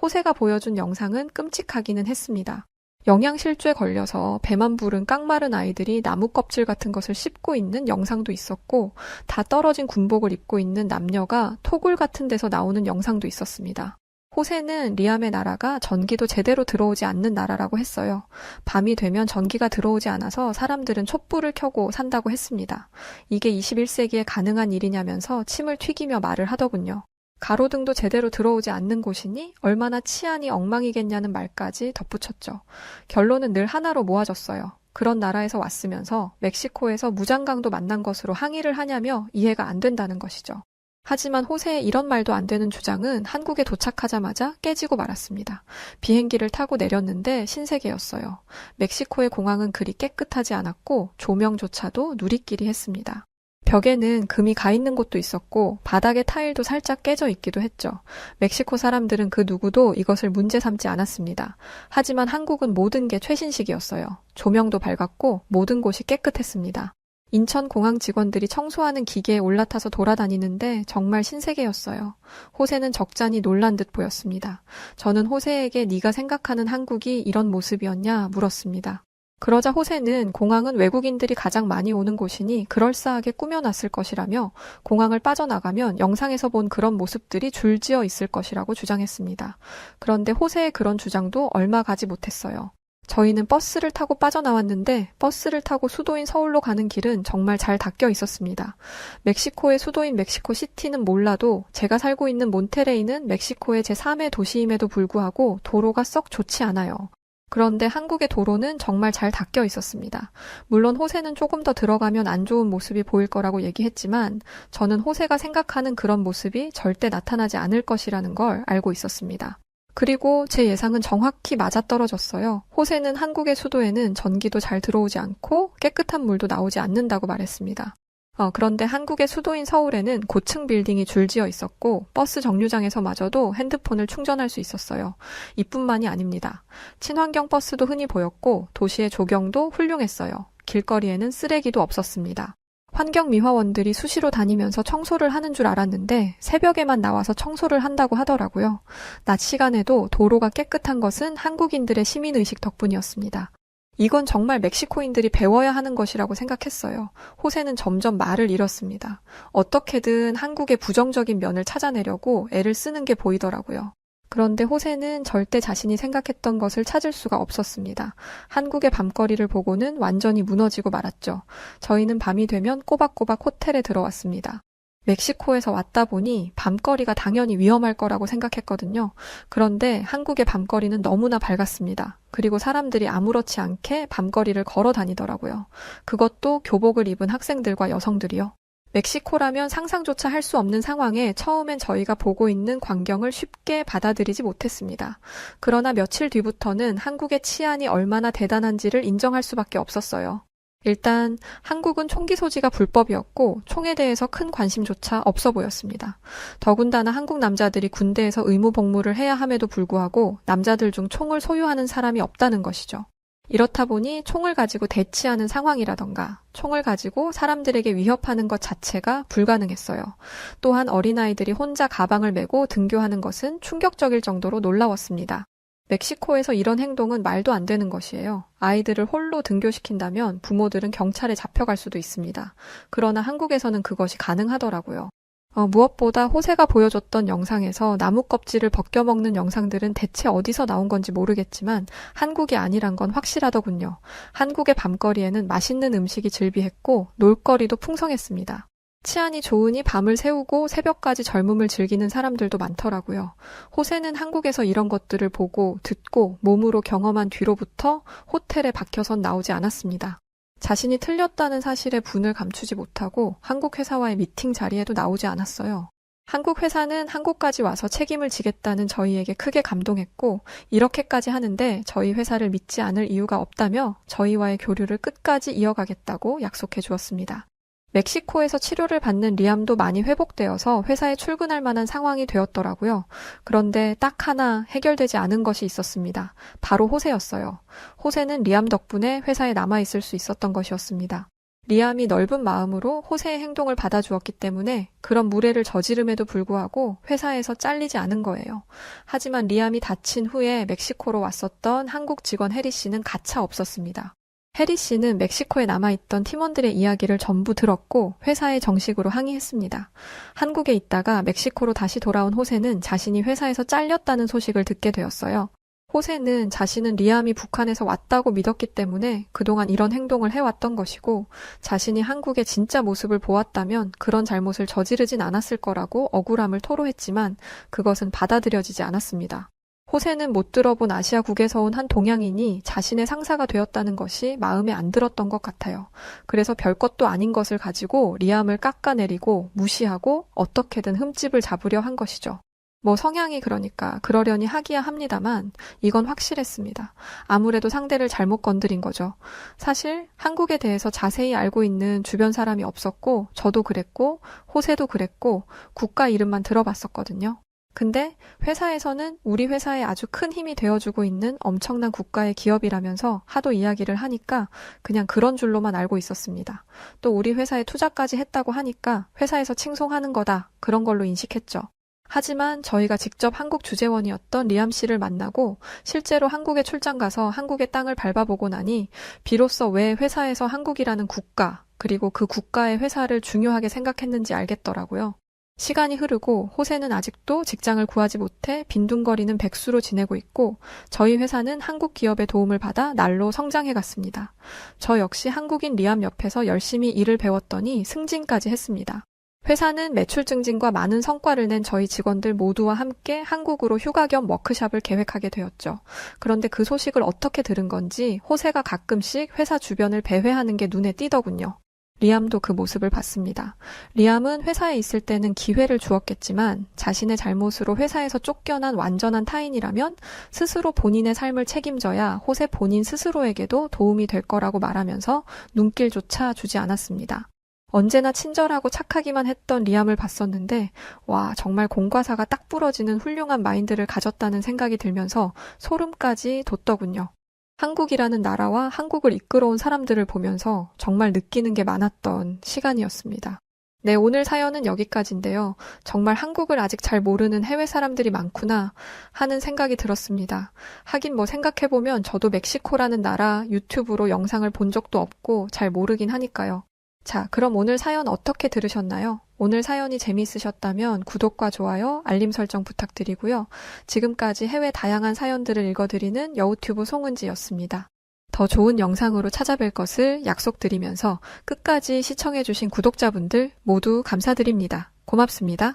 호세가 보여준 영상은 끔찍하기는 했습니다. 영양실조에 걸려서 배만 부른 깡마른 아이들이 나무 껍질 같은 것을 씹고 있는 영상도 있었고, 다 떨어진 군복을 입고 있는 남녀가 토굴 같은 데서 나오는 영상도 있었습니다. 호세는 리암의 나라가 전기도 제대로 들어오지 않는 나라라고 했어요. 밤이 되면 전기가 들어오지 않아서 사람들은 촛불을 켜고 산다고 했습니다. 이게 21세기에 가능한 일이냐면서 침을 튀기며 말을 하더군요. 가로등도 제대로 들어오지 않는 곳이니 얼마나 치안이 엉망이겠냐는 말까지 덧붙였죠. 결론은 늘 하나로 모아졌어요. 그런 나라에서 왔으면서 멕시코에서 무장강도 만난 것으로 항의를 하냐며 이해가 안 된다는 것이죠. 하지만 호세의 이런 말도 안 되는 주장은 한국에 도착하자마자 깨지고 말았습니다. 비행기를 타고 내렸는데 신세계였어요. 멕시코의 공항은 그리 깨끗하지 않았고 조명조차도 누리끼리 했습니다. 벽에는 금이 가 있는 곳도 있었고 바닥의 타일도 살짝 깨져 있기도 했죠. 멕시코 사람들은 그 누구도 이것을 문제 삼지 않았습니다. 하지만 한국은 모든 게 최신식이었어요. 조명도 밝았고 모든 곳이 깨끗했습니다. 인천공항 직원들이 청소하는 기계에 올라타서 돌아다니는데 정말 신세계였어요. 호세는 적잖이 놀란 듯 보였습니다. 저는 호세에게 네가 생각하는 한국이 이런 모습이었냐 물었습니다. 그러자 호세는 공항은 외국인들이 가장 많이 오는 곳이니 그럴싸하게 꾸며놨을 것이라며 공항을 빠져나가면 영상에서 본 그런 모습들이 줄지어 있을 것이라고 주장했습니다. 그런데 호세의 그런 주장도 얼마 가지 못했어요. 저희는 버스를 타고 빠져나왔는데 버스를 타고 수도인 서울로 가는 길은 정말 잘 닦여 있었습니다. 멕시코의 수도인 멕시코시티는 몰라도 제가 살고 있는 몬테레이는 멕시코의 제3의 도시임에도 불구하고 도로가 썩 좋지 않아요. 그런데 한국의 도로는 정말 잘 닦여 있었습니다. 물론 호세는 조금 더 들어가면 안 좋은 모습이 보일 거라고 얘기했지만 저는 호세가 생각하는 그런 모습이 절대 나타나지 않을 것이라는 걸 알고 있었습니다. 그리고 제 예상은 정확히 맞아떨어졌어요. 호세는 한국의 수도에는 전기도 잘 들어오지 않고 깨끗한 물도 나오지 않는다고 말했습니다. 그런데 한국의 수도인 서울에는 고층 빌딩이 줄지어 있었고 버스 정류장에서마저도 핸드폰을 충전할 수 있었어요. 이뿐만이 아닙니다. 친환경 버스도 흔히 보였고 도시의 조경도 훌륭했어요. 길거리에는 쓰레기도 없었습니다. 환경미화원들이 수시로 다니면서 청소를 하는 줄 알았는데 새벽에만 나와서 청소를 한다고 하더라고요. 낮 시간에도 도로가 깨끗한 것은 한국인들의 시민의식 덕분이었습니다. 이건 정말 멕시코인들이 배워야 하는 것이라고 생각했어요. 호세는 점점 말을 잃었습니다. 어떻게든 한국의 부정적인 면을 찾아내려고 애를 쓰는 게 보이더라고요. 그런데 호세는 절대 자신이 생각했던 것을 찾을 수가 없었습니다. 한국의 밤거리를 보고는 완전히 무너지고 말았죠. 저희는 밤이 되면 꼬박꼬박 호텔에 들어왔습니다. 멕시코에서 왔다 보니 밤거리가 당연히 위험할 거라고 생각했거든요. 그런데 한국의 밤거리는 너무나 밝았습니다. 그리고 사람들이 아무렇지 않게 밤거리를 걸어 다니더라고요. 그것도 교복을 입은 학생들과 여성들이요. 멕시코라면 상상조차 할 수 없는 상황에 처음엔 저희가 보고 있는 광경을 쉽게 받아들이지 못했습니다. 그러나 며칠 뒤부터는 한국의 치안이 얼마나 대단한지를 인정할 수밖에 없었어요. 일단 한국은 총기 소지가 불법이었고 총에 대해서 큰 관심조차 없어 보였습니다. 더군다나 한국 남자들이 군대에서 의무 복무를 해야 함에도 불구하고 남자들 중 총을 소유하는 사람이 없다는 것이죠. 이렇다 보니 총을 가지고 대치하는 상황이라던가 총을 가지고 사람들에게 위협하는 것 자체가 불가능했어요. 또한 어린아이들이 혼자 가방을 메고 등교하는 것은 충격적일 정도로 놀라웠습니다. 멕시코에서 이런 행동은 말도 안 되는 것이에요. 아이들을 홀로 등교시킨다면 부모들은 경찰에 잡혀갈 수도 있습니다. 그러나 한국에서는 그것이 가능하더라고요. 무엇보다 호세가 보여줬던 영상에서 나무 껍질을 벗겨먹는 영상들은 대체 어디서 나온 건지 모르겠지만 한국이 아니란 건 확실하더군요. 한국의 밤거리에는 맛있는 음식이 즐비했고 놀거리도 풍성했습니다. 치안이 좋으니 밤을 새우고 새벽까지 젊음을 즐기는 사람들도 많더라고요. 호세는 한국에서 이런 것들을 보고 듣고 몸으로 경험한 뒤로부터 호텔에 박혀선 나오지 않았습니다. 자신이 틀렸다는 사실에 분을 감추지 못하고 한국 회사와의 미팅 자리에도 나오지 않았어요. 한국 회사는 한국까지 와서 책임을 지겠다는 저희에게 크게 감동했고 이렇게까지 하는데 저희 회사를 믿지 않을 이유가 없다며 저희와의 교류를 끝까지 이어가겠다고 약속해 주었습니다. 멕시코에서 치료를 받는 리암도 많이 회복되어서 회사에 출근할 만한 상황이 되었더라고요. 그런데 딱 하나 해결되지 않은 것이 있었습니다. 바로 호세였어요. 호세는 리암 덕분에 회사에 남아있을 수 있었던 것이었습니다. 리암이 넓은 마음으로 호세의 행동을 받아주었기 때문에 그런 무례를 저지름에도 불구하고 회사에서 잘리지 않은 거예요. 하지만 리암이 다친 후에 멕시코로 왔었던 한국 직원 해리 씨는 가차 없었습니다. 해리 씨는 멕시코에 남아있던 팀원들의 이야기를 전부 들었고 회사에 정식으로 항의했습니다. 한국에 있다가 멕시코로 다시 돌아온 호세는 자신이 회사에서 잘렸다는 소식을 듣게 되었어요. 호세는 자신은 리암이 북한에서 왔다고 믿었기 때문에 그동안 이런 행동을 해왔던 것이고 자신이 한국의 진짜 모습을 보았다면 그런 잘못을 저지르진 않았을 거라고 억울함을 토로했지만 그것은 받아들여지지 않았습니다. 호세는 못 들어본 아시아국에서 온 한 동양인이 자신의 상사가 되었다는 것이 마음에 안 들었던 것 같아요. 그래서 별것도 아닌 것을 가지고 리암을 깎아내리고 무시하고 어떻게든 흠집을 잡으려 한 것이죠. 성향이 그러니까 그러려니 하기야 합니다만 이건 확실했습니다. 아무래도 상대를 잘못 건드린 거죠. 사실 한국에 대해서 자세히 알고 있는 주변 사람이 없었고 저도 그랬고 호세도 그랬고 국가 이름만 들어봤었거든요. 근데 회사에서는 우리 회사에 아주 큰 힘이 되어주고 있는 엄청난 국가의 기업이라면서 하도 이야기를 하니까 그냥 그런 줄로만 알고 있었습니다. 또 우리 회사에 투자까지 했다고 하니까 회사에서 칭송하는 거다 그런 걸로 인식했죠. 하지만 저희가 직접 한국 주재원이었던 리암 씨를 만나고 실제로 한국에 출장 가서 한국의 땅을 밟아보고 나니 비로소 왜 회사에서 한국이라는 국가 그리고 그 국가의 회사를 중요하게 생각했는지 알겠더라고요. 시간이 흐르고 호세는 아직도 직장을 구하지 못해 빈둥거리는 백수로 지내고 있고 저희 회사는 한국 기업의 도움을 받아 날로 성장해 갔습니다. 저 역시 한국인 리암 옆에서 열심히 일을 배웠더니 승진까지 했습니다. 회사는 매출 증진과 많은 성과를 낸 저희 직원들 모두와 함께 한국으로 휴가 겸 워크숍을 계획하게 되었죠. 그런데 그 소식을 어떻게 들은 건지 호세가 가끔씩 회사 주변을 배회하는 게 눈에 띄더군요. 리암도 그 모습을 봤습니다. 리암은 회사에 있을 때는 기회를 주었겠지만 자신의 잘못으로 회사에서 쫓겨난 완전한 타인이라면 스스로 본인의 삶을 책임져야 호세 본인 스스로에게도 도움이 될 거라고 말하면서 눈길조차 주지 않았습니다. 언제나 친절하고 착하기만 했던 리암을 봤었는데 와 정말 공과사가 딱 부러지는 훌륭한 마인드를 가졌다는 생각이 들면서 소름까지 돋더군요. 한국이라는 나라와 한국을 이끌어온 사람들을 보면서 정말 느끼는 게 많았던 시간이었습니다. 네, 오늘 사연은 여기까지인데요. 정말 한국을 아직 잘 모르는 해외 사람들이 많구나 하는 생각이 들었습니다. 하긴 생각해보면 저도 멕시코라는 나라 유튜브로 영상을 본 적도 없고 잘 모르긴 하니까요. 자, 그럼 오늘 사연 어떻게 들으셨나요? 오늘 사연이 재미있으셨다면 구독과 좋아요, 알림 설정 부탁드리고요. 지금까지 해외 다양한 사연들을 읽어드리는 여우튜브 송은지였습니다. 더 좋은 영상으로 찾아뵐 것을 약속드리면서 끝까지 시청해주신 구독자분들 모두 감사드립니다. 고맙습니다.